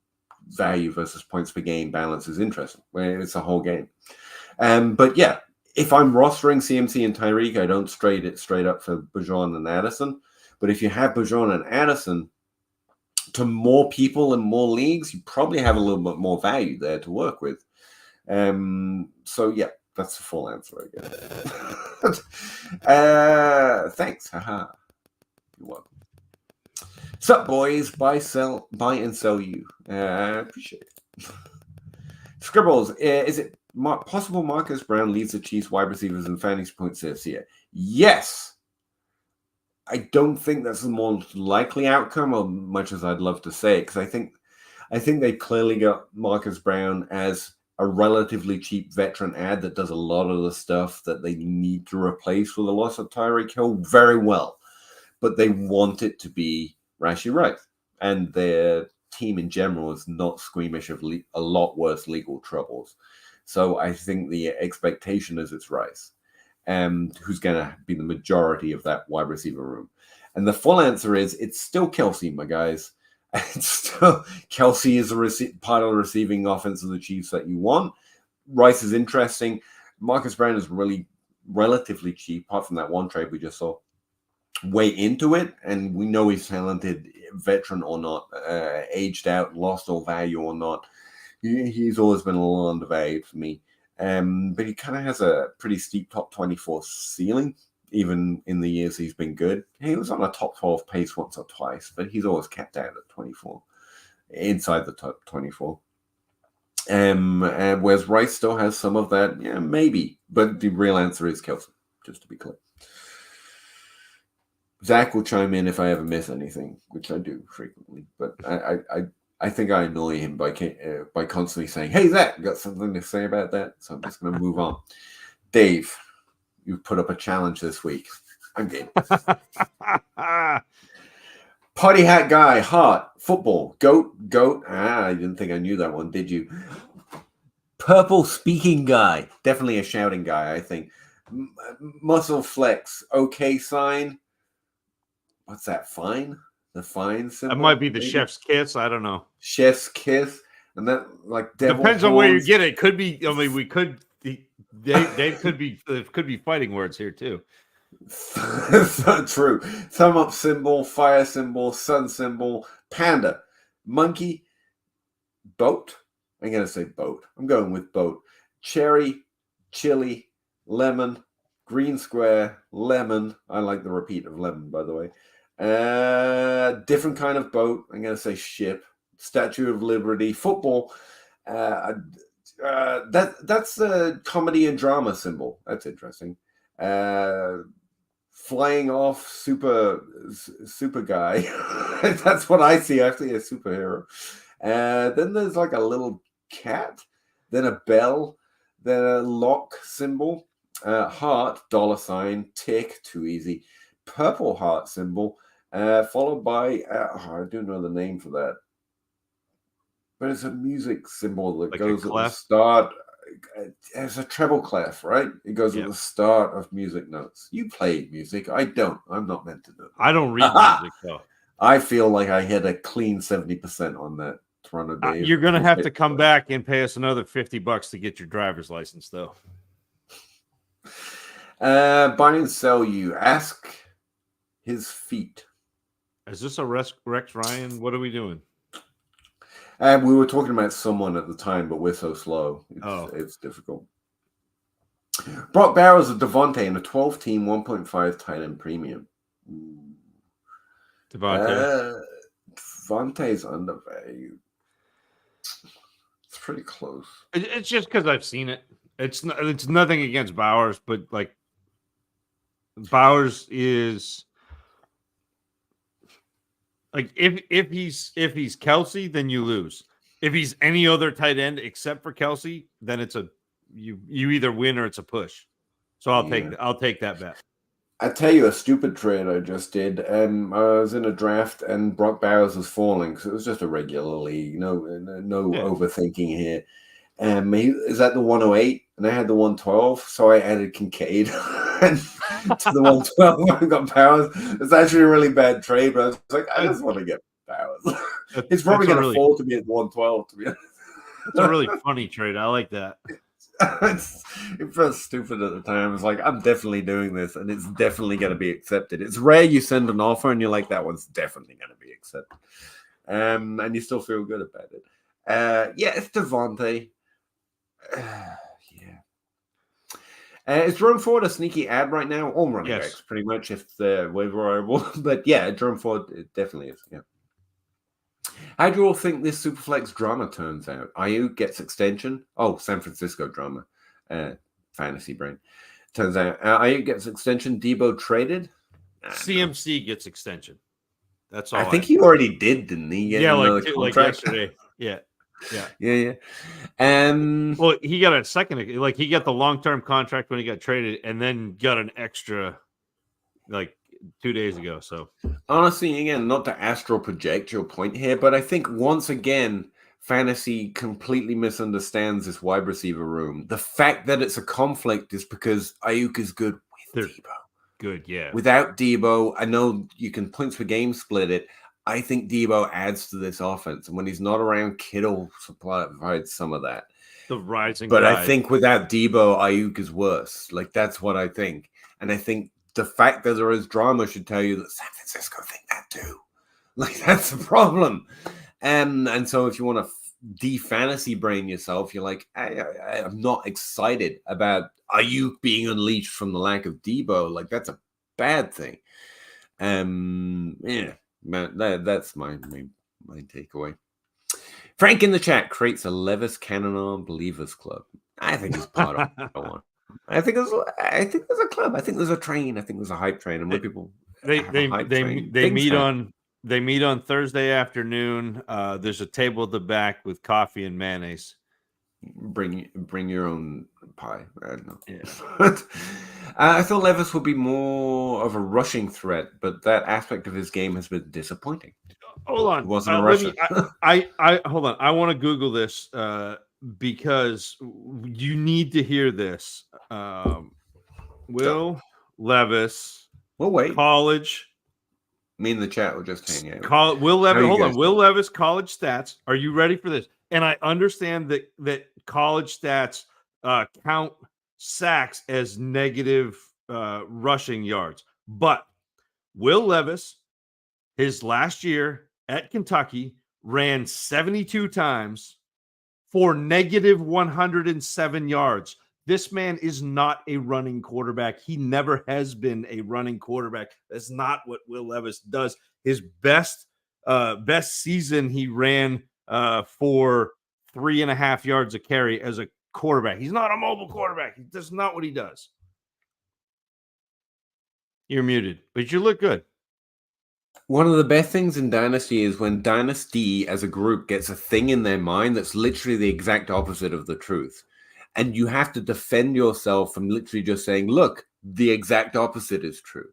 value versus points per game balance is interesting. Where it's a whole game, but yeah. If I'm rostering CMC and Tyreek, I don't trade it straight up for Bijan and Addison. But if you have Bijan and Addison, to more people in more leagues, you probably have a little bit more value there to work with. So yeah, that's the full answer, I guess. Thanks. Haha. You're welcome. Sup, boys? Buy and sell you. Appreciate it. Scribbles, is it possible Marcus Brown leads the Chiefs wide receivers in fantasy points this year? Yes. I don't think that's the more likely outcome, as much as I'd love to say it, because I think they clearly got Marcus Brown as a relatively cheap veteran ad that does a lot of the stuff that they need to replace with the loss of Tyreek Hill very well. But they want it to be Rashee Rice, and their team in general is not squeamish of a lot worse legal troubles. So I think the expectation is it's Rice, who's going to be the majority of that wide receiver room. And the full answer is it's still Kelsey, my guys. It's still Kelsey is part of the receiving offense of the Chiefs that you want. Rice is interesting. Marcus Brown is really relatively cheap, apart from that one trade we just saw. Way into it, and we know he's talented, veteran or not, aged out, lost all value or not. He's always been a little undervalued for me. But he kind of has a pretty steep top 24 ceiling, even in the years he's been good. He was on a top 12 pace once or twice, but he's always capped out at 24, inside the top 24. Whereas Rice still has some of that, yeah, maybe. But the real answer is Kelsey, just to be clear. Zach will chime in if I ever miss anything, which I do frequently. But I think I annoy him by constantly saying, "Hey, Zach, got something to say about that?" So I'm just going to move on. Dave, you put up a challenge this week. I'm game. Party hat guy, heart, football, goat. I didn't think I knew that one, did you? Purple speaking guy, definitely a shouting guy, I think. Muscle flex, okay sign. What's that? Fine? The fine symbol? That might be the chef's kiss. I don't know. Chef's kiss. And that like devil depends horns. on where you get it. Could be, I mean, we could they could be fighting words here too. So true. Thumb up symbol, fire symbol, sun symbol, panda, monkey, boat. I'm gonna say boat. I'm going with boat. Cherry, chili, lemon, green square, lemon. I like the repeat of lemon, by the way. Different kind of boat. I'm going to say ship. Statue of Liberty. Football. That's the comedy and drama symbol. That's interesting. Flying off super guy. That's what I see. I see a superhero. Then there's like a little cat. Then a bell. Then a lock symbol. Heart, $, tick, too easy. Purple heart symbol, followed by, I don't know the name for that, but it's a music symbol that like goes at the start. It's a treble clef, right? It goes at the start of music notes. You play music. I don't. I'm not meant to do it. I don't read music, though. I feel like I hit a clean 70% on that Toronto Dave. You're going to have to come back and pay us another $50 to get your driver's license, though. Buy and sell you. Ask his feet. Is this a Rex Ryan? What are we doing? We were talking about someone at the time, but we're so slow. It's difficult. Brock Bowers of Devontae in a 12-team 1.5 tight end premium. Devontae's undervalued. It's pretty close. It's just because I've seen it. It's nothing against Bowers, but like Bowers is like if he's Kelsey, then you lose. If he's any other tight end except for Kelsey, then it's you either win or it's a push. So I'll take that bet. I tell you a stupid trade I just did. I was in a draft and Brock Bowers was falling, so it was just a regular league. No overthinking here. He is at the 108, and I had the 112, so I added Kincaid to the 112. I got Bowers. It's actually a really bad trade, but I was like, I just want to get Bowers. It's probably going to fall to me at 112. To be honest, it's a really funny trade. I like that. It felt stupid at the time. It's like, I'm definitely doing this, and it's definitely going to be accepted. It's rare you send an offer and you're like, that one's definitely going to be accepted, and you still feel good about it. It's Devontae. Is Jerome Ford a sneaky ad right now? All running backs, pretty much, if they're waiver variable. But yeah, Jerome Ford, it definitely is. Yeah. How do you all think this Superflex drama turns out? Ayuk gets extension. Oh, San Francisco drama. Fantasy brain. Turns out Ayuk gets extension. Debo traded. CMC gets extension. That's all. I think he already did, didn't he? Like yesterday. Yeah. Well, he got a second. Like he got the long-term contract when he got traded, and then got an extra, like 2 days ago. So honestly, again, not to astral project your point here, but I think once again, fantasy completely misunderstands this wide receiver room. The fact that it's a conflict is because Ayuk is good with Debo. Good, yeah. Without Debo, I know you can points per game split it. I think Debo adds to this offense, and when he's not around, Kittle provides some of that. The rising, but guy. I think without Debo, Ayuk is worse. Like that's what I think, and I think the fact that there is drama should tell you that San Francisco think that too. Like that's the problem, and so if you want to de-fantasy brain yourself, you're like, I'm not excited about Ayuk being unleashed from the lack of Debo. Like that's a bad thing. Man, that's my takeaway. Frank in the chat creates a Levis Cannon Believers Club. I think it's part of one. I think there's a club. I think there's a train. I think there's a hype train, and when people they meet on Thursday afternoon. There's a table at the back with coffee and mayonnaise. Bring your own pie. I don't know. Yeah. I thought Levis would be more of a rushing threat, but that aspect of his game has been disappointing. Hold on. He wasn't a rusher. I hold on. I want to Google this because you need to hear this. Will Levis. We'll wait. College. Me in the chat will just hang out. Will Levis. Hold on. Will Levis college stats. Are you ready for this? And I understand that college stats count sacks as negative rushing yards. But Will Levis, his last year at Kentucky, ran 72 times for negative 107 yards. This man is not a running quarterback. He never has been a running quarterback. That's not what Will Levis does. His best season he ran for 3.5 yards a carry as a quarterback. He's not a mobile quarterback. That's not what he does. You're muted, but you look good. One of the best things in Dynasty is when Dynasty as a group gets a thing in their mind that's literally the exact opposite of the truth. And you have to defend yourself from literally just saying, look, the exact opposite is true.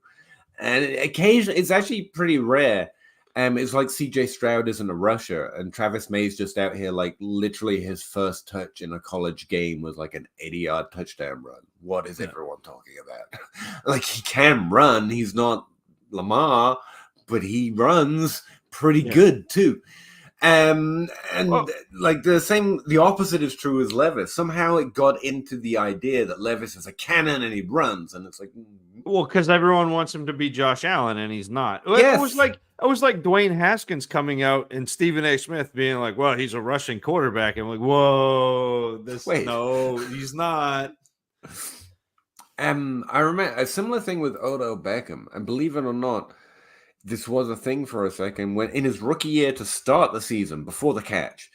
And occasionally, it's actually pretty rare. It's like CJ Stroud isn't a rusher, and Travis May's just out here like literally his first touch in a college game was like an 80-yard touchdown run. What is everyone talking about? Like he can run. He's not Lamar, but he runs pretty good too. Like the opposite is true as Levis. Somehow it got into the idea that Levis is a cannon and he runs, and it's like, well, because everyone wants him to be Josh Allen, and he's not. Yes. It was like Dwayne Haskins coming out and Stephen A. Smith being like, well, he's a rushing quarterback. I'm like, whoa, no, he's not. I remember a similar thing with Odell Beckham, and believe it or not, this was a thing for a second when in his rookie year to start the season before the catch,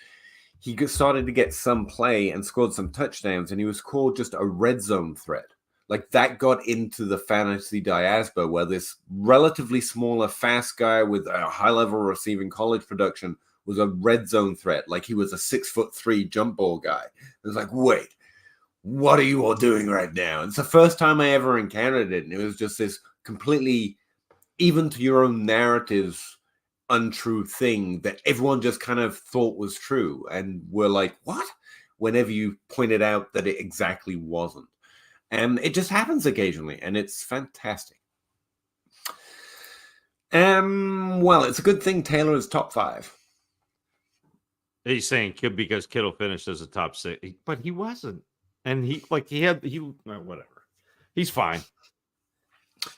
he started to get some play and scored some touchdowns, and he was called just a red zone threat. Like that got into the fantasy diaspora where this relatively smaller, fast guy with a high level receiving college production was a red zone threat. Like he was a 6'3" jump ball guy. It was like, wait, what are you all doing right now? It's the first time I ever encountered it. And it was just this completely, even to your own narratives, untrue thing that everyone just kind of thought was true. And we're like, what? Whenever you pointed out that it exactly wasn't. And it just happens occasionally, and it's fantastic. Well, it's a good thing Taylor is top 5. He's saying because Kittle finished as a top 6, but he wasn't. And whatever. He's fine.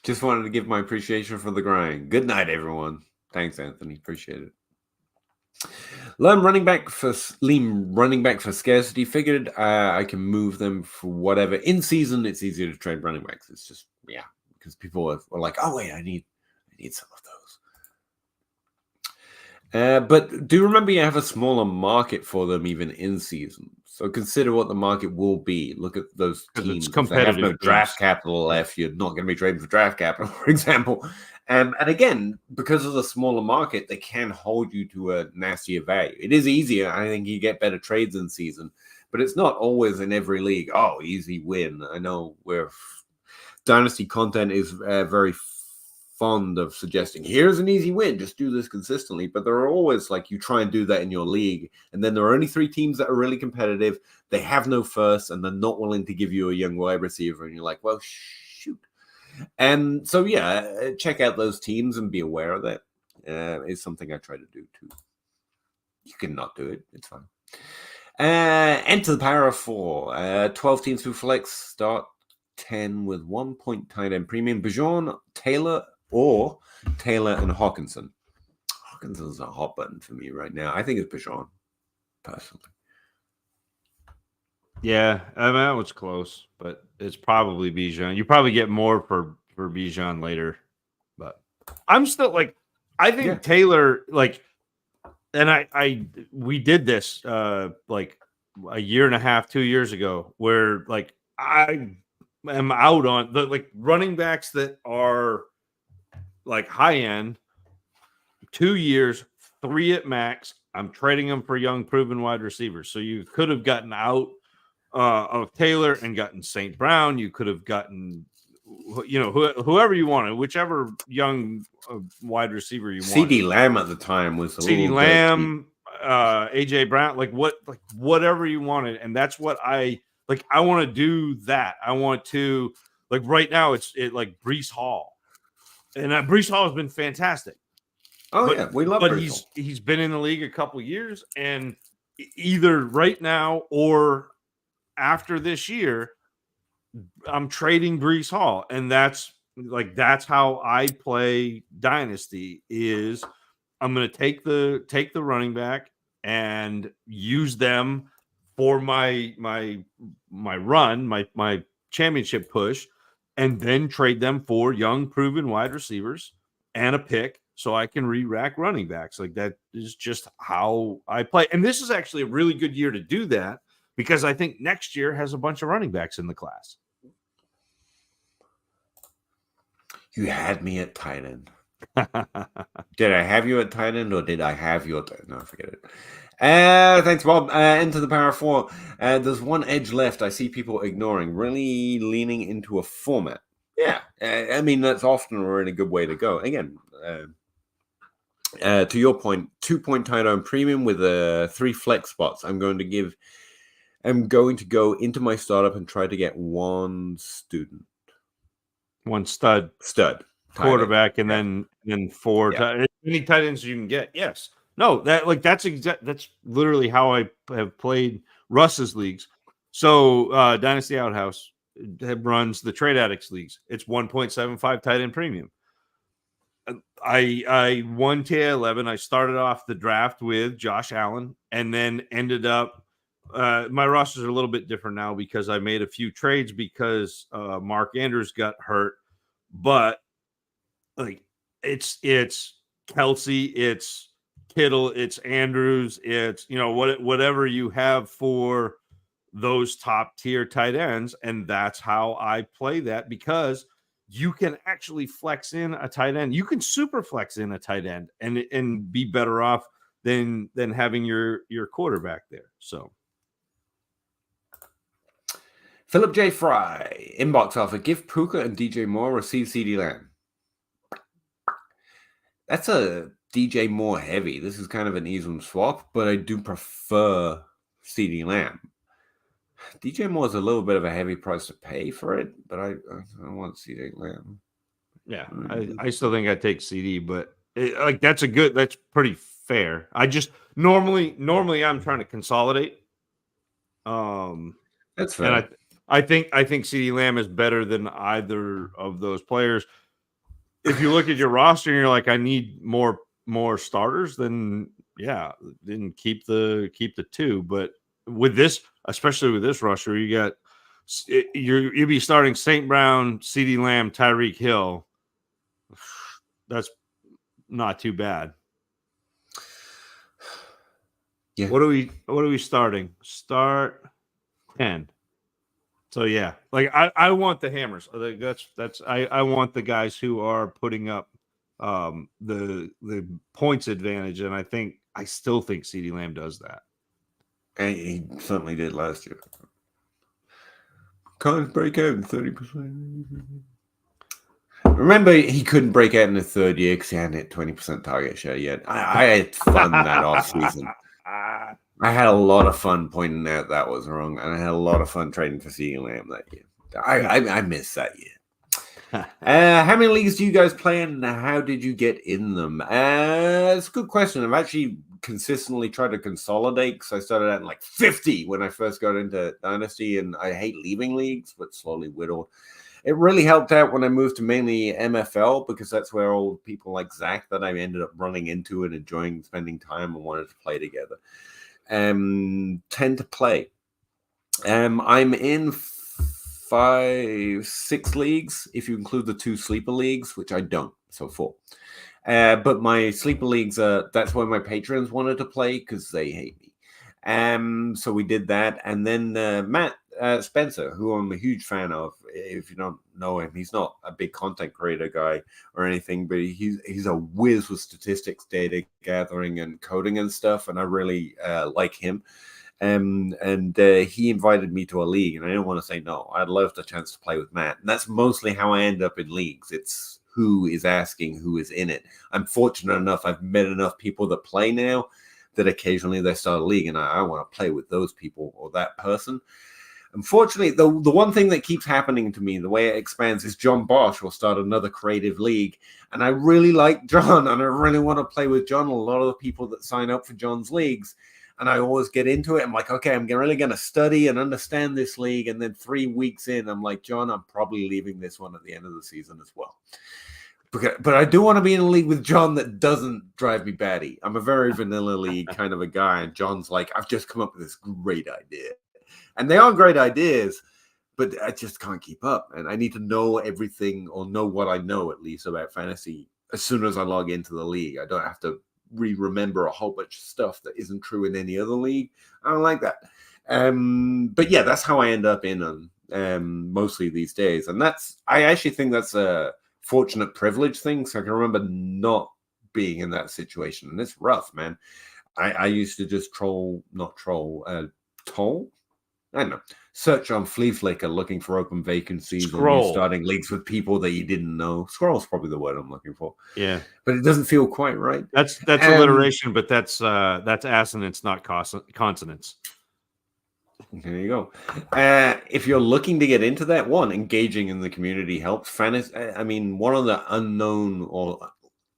Just wanted to give my appreciation for the grind. Good night, everyone. Thanks, Anthony. Appreciate it. Lean running back for scarcity. Figured I can move them for whatever. In season, it's easier to trade running backs. It's just, because people are like, oh, wait, I need some of those. But do remember you have a smaller market for them even in season. So consider what the market will be. Look at those teams. If they have no draft capital left, you're not going to be trading for draft capital, for example. And again, because of the smaller market, they can hold you to a nastier value. It is easier. I think you get better trades in season, but it's not always in every league. Oh, easy win. I know where Dynasty content is very fond of suggesting, here's an easy win, just do this consistently. But there are always, like, you try and do that in your league, and then there are only 3 teams that are really competitive. They have no first, and they're not willing to give you a young wide receiver. And you're like, well, shoot. And so, check out those teams and be aware of that. It's something I try to do too. You can not do it. It's fine. Enter the power of 4. 12 teams through flex. Start 10 with 1 point tight end premium. Bijan, Taylor, or Taylor and Hawkinson. Hawkinson's a hot button for me right now. I think it's Bijan, personally. Yeah, I mean, that was close, but it's probably Bijan. You probably get more for Bijan later, but I'm still like, I think Taylor, like, and we did this like a year and a half, 2 years ago, where like I am out on the like running backs that are like high end, 2 years, 3 at max. I'm trading them for young, proven wide receivers. So you could have gotten out of Taylor and gotten St. Brown. You could have gotten, whoever you wanted, whichever young wide receiver you wanted. CeeDee Lamb at the time was CeeDee Lamb, AJ Brown, whatever you wanted. And that's what I want to do that. I want to, like, right now it's like Breece Hall. And Breece Hall has been fantastic. We love but Breece Hall. He's been in the league a couple years, and either right now or after this year, I'm trading Breece Hall, and that's how I play Dynasty. Is I'm going to take the running back and use them for my run, my championship push, and then trade them for young, proven wide receivers and a pick, so I can re-rack running backs. Like, that is just how I play. And this is actually a really good year to do that, because I think next year has a bunch of running backs in the class. You had me at tight end. Did I have you at tight end, or did I have you at... No, forget it. Thanks, Bob. Into the power 4. There's one edge left I see people ignoring, really leaning into a format. Yeah, I mean, that's often a really good way to go. Again, to your point, 2 point tight end premium with 3 flex spots. I'm going to go into my startup and try to get one stud quarterback, and then 4 as many tight ends you can get. Yes. No, that's literally how I have played Russ's leagues. So Dynasty Outhouse runs the Trade Addicts leagues. It's 1.75 tight end premium. I won TA11. I started off the draft with Josh Allen, and then ended up my rosters are a little bit different now because I made a few trades because Mark Andrews got hurt. But like it's Kelsey, it's Kittle, it's Andrews, it's whatever you have for those top tier tight ends, and that's how I play that because you can actually flex in a tight end. You can super flex in a tight end and be better off than having your quarterback there. So Philip J. Fry, inbox offer, give Puka and DJ Moore, receive CD Lamb. That's a DJ Moore heavy. This is kind of an Easem swap, but I do prefer CD Lamb. DJ Moore is a little bit of a heavy price to pay for it, but I want CD Lamb. Yeah, I still think I take CD, but that's pretty fair. I just normally I'm trying to consolidate. That's fair. And I think CD Lamb is better than either of those players. If you look at your roster and you're like, I need more starters, then keep the two. But with this, especially with this roster, you'll be starting St. Brown, CD Lamb, Tyreek Hill. That's not too bad. Yeah. What are we starting? Start 10. So yeah, like I want the hammers. I want the guys who are putting up the points advantage, and I still think CeeDee Lamb does that. And he certainly did last year. Can't break out in 30%. Remember, he couldn't break out in the third year because he hadn't hit 20% target share yet. I had fun that offseason. I had a lot of fun pointing out that was wrong, and I had a lot of fun trading for CeeDee Lamb that year. I missed that year. How many leagues do you guys play in, and how did you get in them? It's a good question. I've actually consistently tried to consolidate because I started at like 50 when I first got into Dynasty, and I hate leaving leagues, but slowly whittled. It really helped out when I moved to mainly MFL because that's where old people like Zach that I ended up running into and enjoying spending time and wanted to play together. Tend to play. I'm in 5-6 leagues if you include the 2 sleeper leagues, which I don't, so 4. But my sleeper leagues, that's where my patrons wanted to play because they hate me. So we did that, and then Matt Spencer, who I'm a huge fan of. If you don't know him, he's not a big content creator guy or anything, but he's a whiz with statistics, data gathering, and coding and stuff, and I really like him. And he invited me to a league, and I didn't want to say no. I'd love the chance to play with Matt, and that's mostly how I end up in leagues. It's who is asking, who is in it. I'm fortunate enough; I've met enough people that play now that occasionally they start a league, and I want to play with those people or that person. Unfortunately, the one thing that keeps happening to me, the way it expands, is John Bosch will start another creative league. And I really like John, and I really want to play with John. A lot of the people that sign up for John's leagues, and I always get into it. I'm like, okay, I'm really going to study and understand this league. And then 3 weeks in, I'm like, John, I'm probably leaving this one at the end of the season as well. But I do want to be in a league with John that doesn't drive me batty. I'm a very vanilla league kind of a guy. And John's like, I've just come up with this great idea. And they are great ideas, but I just can't keep up. And I need to know everything, or know what I know at least about fantasy as soon as I log into the league. I don't have to remember a whole bunch of stuff that isn't true in any other league. I don't like that. But yeah, that's how I end up in them mostly these days. And I actually think that's a fortunate privilege thing. So I can remember not being in that situation. And it's rough, man. I used to just toll. I don't know. Search on Flea Flicker looking for open vacancies or starting leagues with people that you didn't know. Scroll's probably the word I'm looking for. Yeah, but it doesn't feel quite right. That's alliteration, but that's assonance, not consonants. There you go. If you're looking to get into that, engaging in the community helps. Fantasy. I mean, one of the unknown, or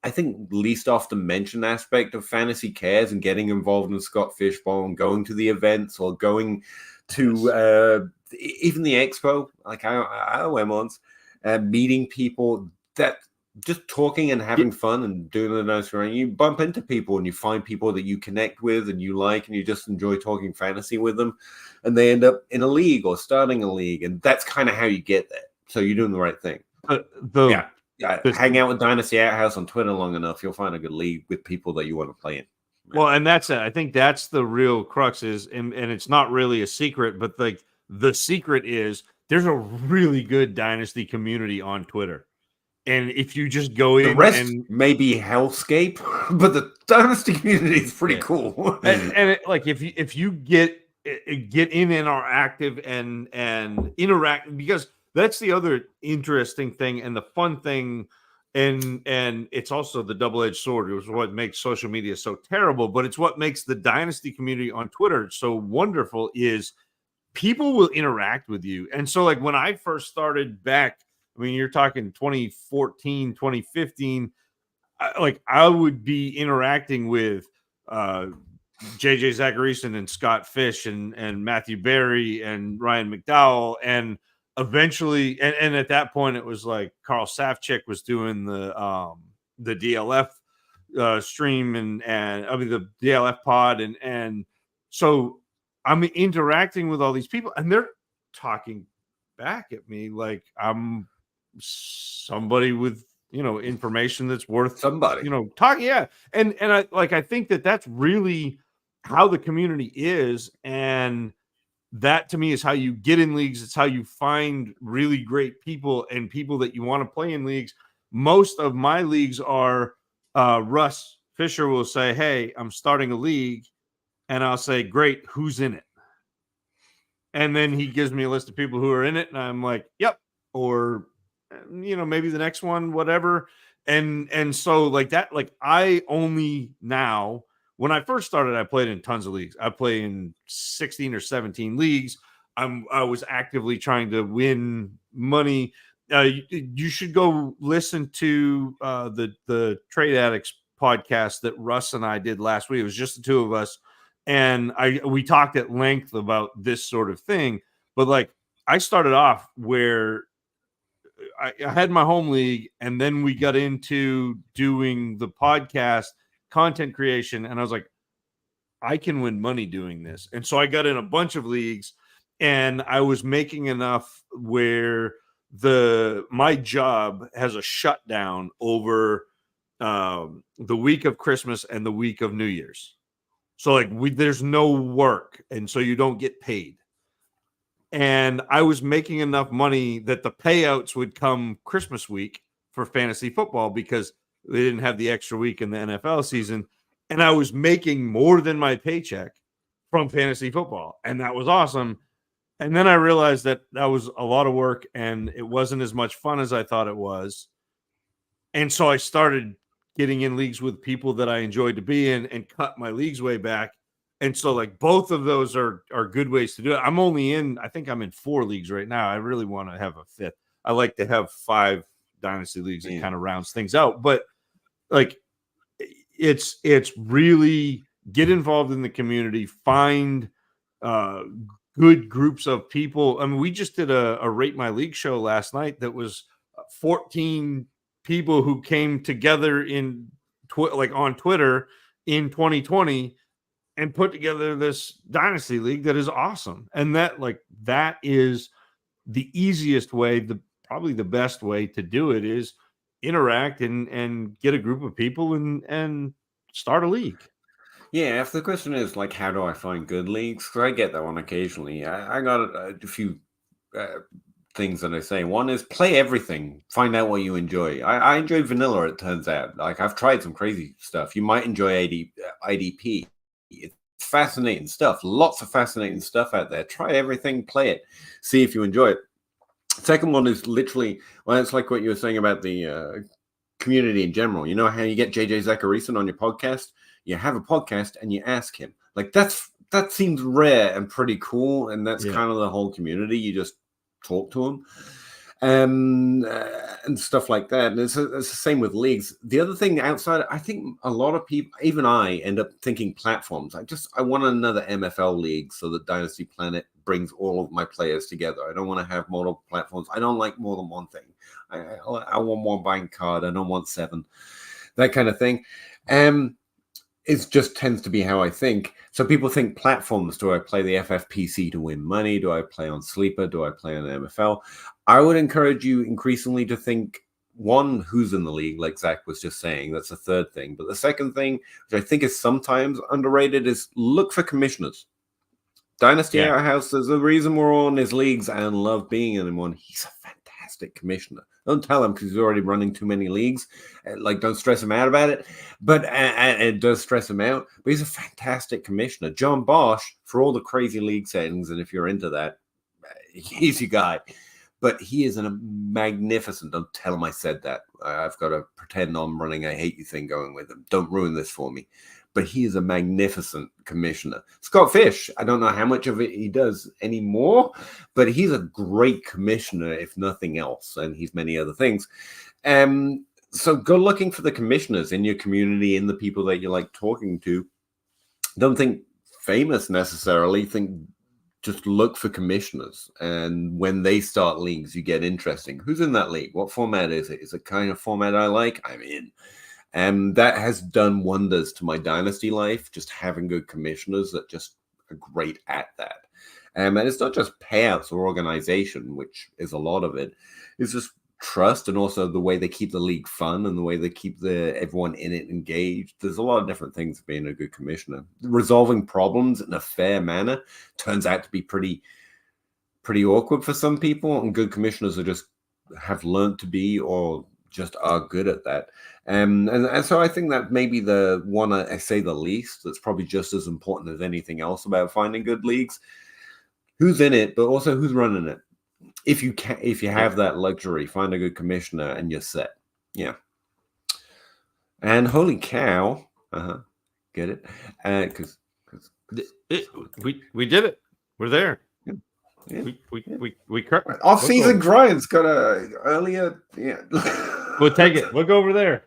I think least often mentioned aspect of fantasy cares and getting involved in Scott Fishbowl and going to the events or going to even the expo, like I went once, meeting people. That just talking and having fun and doing the nice around. You bump into people and you find people that you connect with and you like, and you just enjoy talking fantasy with them, and they end up in a league or starting a league, and that's kind of how you get there. So you're doing the right thing. Hang out with Dynasty Outhouse on Twitter long enough, you'll find a good league with people that you want to play in. Well, and that's I think that's the real crux is, and it's not really a secret, but like the secret is there's a really good Dynasty community on Twitter. And if you just go in, the rest may be hellscape, but the Dynasty community is pretty cool. and like if you get in and are active and interact, because that's the other interesting thing and the fun thing, and it's also the double-edged sword. It was what makes social media so terrible, but it's what makes the Dynasty community on Twitter so wonderful. Is people will interact with you, and so like when I first started back. I mean, you're talking 2014, 2015. I would be interacting with JJ Zacharyson and Scott Fish and Matthew Berry and Ryan McDowell. And eventually, and at that point, it was like Carl Safchik was doing the DLF stream and I mean, the DLF pod. And so I'm interacting with all these people and they're talking back at me like I'm somebody with information that's worth somebody talking. And I think that's really how the community is, and that to me is how you get in leagues. It's how you find really great people and people that you want to play in leagues. Most of my leagues are Russ Fisher will say, hey, I'm starting a league, and I'll say, great, who's in it? And then he gives me a list of people who are in it, and I'm like, yep, or maybe the next one, whatever. And so like that, like I only now, when I first started, I played in tons of leagues. I play in 16 or 17 leagues. I was actively trying to win money. You should go listen to the Trade Addicts podcast that Russ and I did last week. It was just the two of us. And we talked at length about this sort of thing. But like I started off where I had my home league, and then we got into doing the podcast content creation, and I was like, I can win money doing this. And so I got in a bunch of leagues, and I was making enough where my job has a shutdown over the week of Christmas and the week of New Year's. So like there's no work, and so you don't get paid. And I was making enough money that the payouts would come Christmas week for fantasy football because they didn't have the extra week in the NFL season. And I was making more than my paycheck from fantasy football. And that was awesome. And then I realized that was a lot of work and it wasn't as much fun as I thought it was. And so I started getting in leagues with people that I enjoyed to be in and cut my leagues way back. And so like both of those are good ways to do it. I think I'm in 4 leagues right now. I really want to have a 5th. I like to have 5 dynasty leagues. It kind of rounds things out, but like it's really get involved in the community, find good groups of people. I mean, we just did a Rate My League show last night that was 14 people who came together on Twitter in 2020 and put together this dynasty league that is awesome. And that is the easiest way, probably the best way to do it is interact and get a group of people and start a league. Yeah, if the question is like, how do I find good leagues? Because I get that one occasionally. I got a few things that I say. One is play everything. Find out what you enjoy. I enjoy vanilla, it turns out. Like I've tried some crazy stuff. You might enjoy IDP. It's fascinating stuff. Lots of fascinating stuff out there. Try everything, play it, see if you enjoy it. Second one is literally, well, it's like what you were saying about the community in general. You know how you get JJ Zacharyson on your podcast? You have a podcast and you ask him. Like that seems rare and pretty cool. And that's kind of the whole community. You just talk to him. and stuff like that. And it's the same with leagues. The other thing outside, I think a lot of people, even I, end up thinking platforms. I want another MFL league so that Dynasty Planet brings all of my players together. I don't want to have multiple platforms. I don't like more than one thing. I want one buying card. I don't want 7, that kind of thing. It just tends to be how I think. So people think platforms. Do I play the FFPC to win money? Do I play on Sleeper? Do I play on MFL? I would encourage you increasingly to think, one, who's in the league, like Zach was just saying. That's the third thing. But the second thing, which I think is sometimes underrated, is look for commissioners. Dynasty Outhouse, there's a reason we're all in his leagues and love being in one. He's a fantastic commissioner. Don't tell him because he's already running too many leagues. Like, don't stress him out about it. But it does stress him out. But he's a fantastic commissioner. John Bosch, for all the crazy league settings, and if you're into that, he's your guy. But he is a magnificent. Don't tell him I said that. I've got to pretend I'm running a hate you thing going with him. Don't ruin this for me. But he is a magnificent commissioner. Scott Fish, I don't know how much of it he does anymore, but he's a great commissioner, if nothing else, and he's many other things. So go looking for the commissioners in your community, in the people that you like talking to. Don't think famous necessarily. Just look for commissioners, and when they start leagues, you get interesting. Who's in that league? What format is it? Is it kind of format I like? I'm in. And that has done wonders to my Dynasty life, just having good commissioners that just are great at that. And it's not just payouts or organization, which is a lot of it. It's just trust, and also the way they keep the league fun and the way they keep everyone in it engaged. There's a lot of different things of being a good commissioner. Resolving problems in a fair manner turns out to be pretty awkward for some people, and good commissioners have learned to be, or just are good at that. And so I think that maybe the one I say the least, that's probably just as important as anything else about finding good leagues. Who's in it, but also who's running it. If you have that luxury, find a good commissioner and you're set. Yeah. And holy cow, get it? Because we did it. We're there. Yeah. We off-season grind's got a earlier. Yeah. We'll take it. We'll go over there.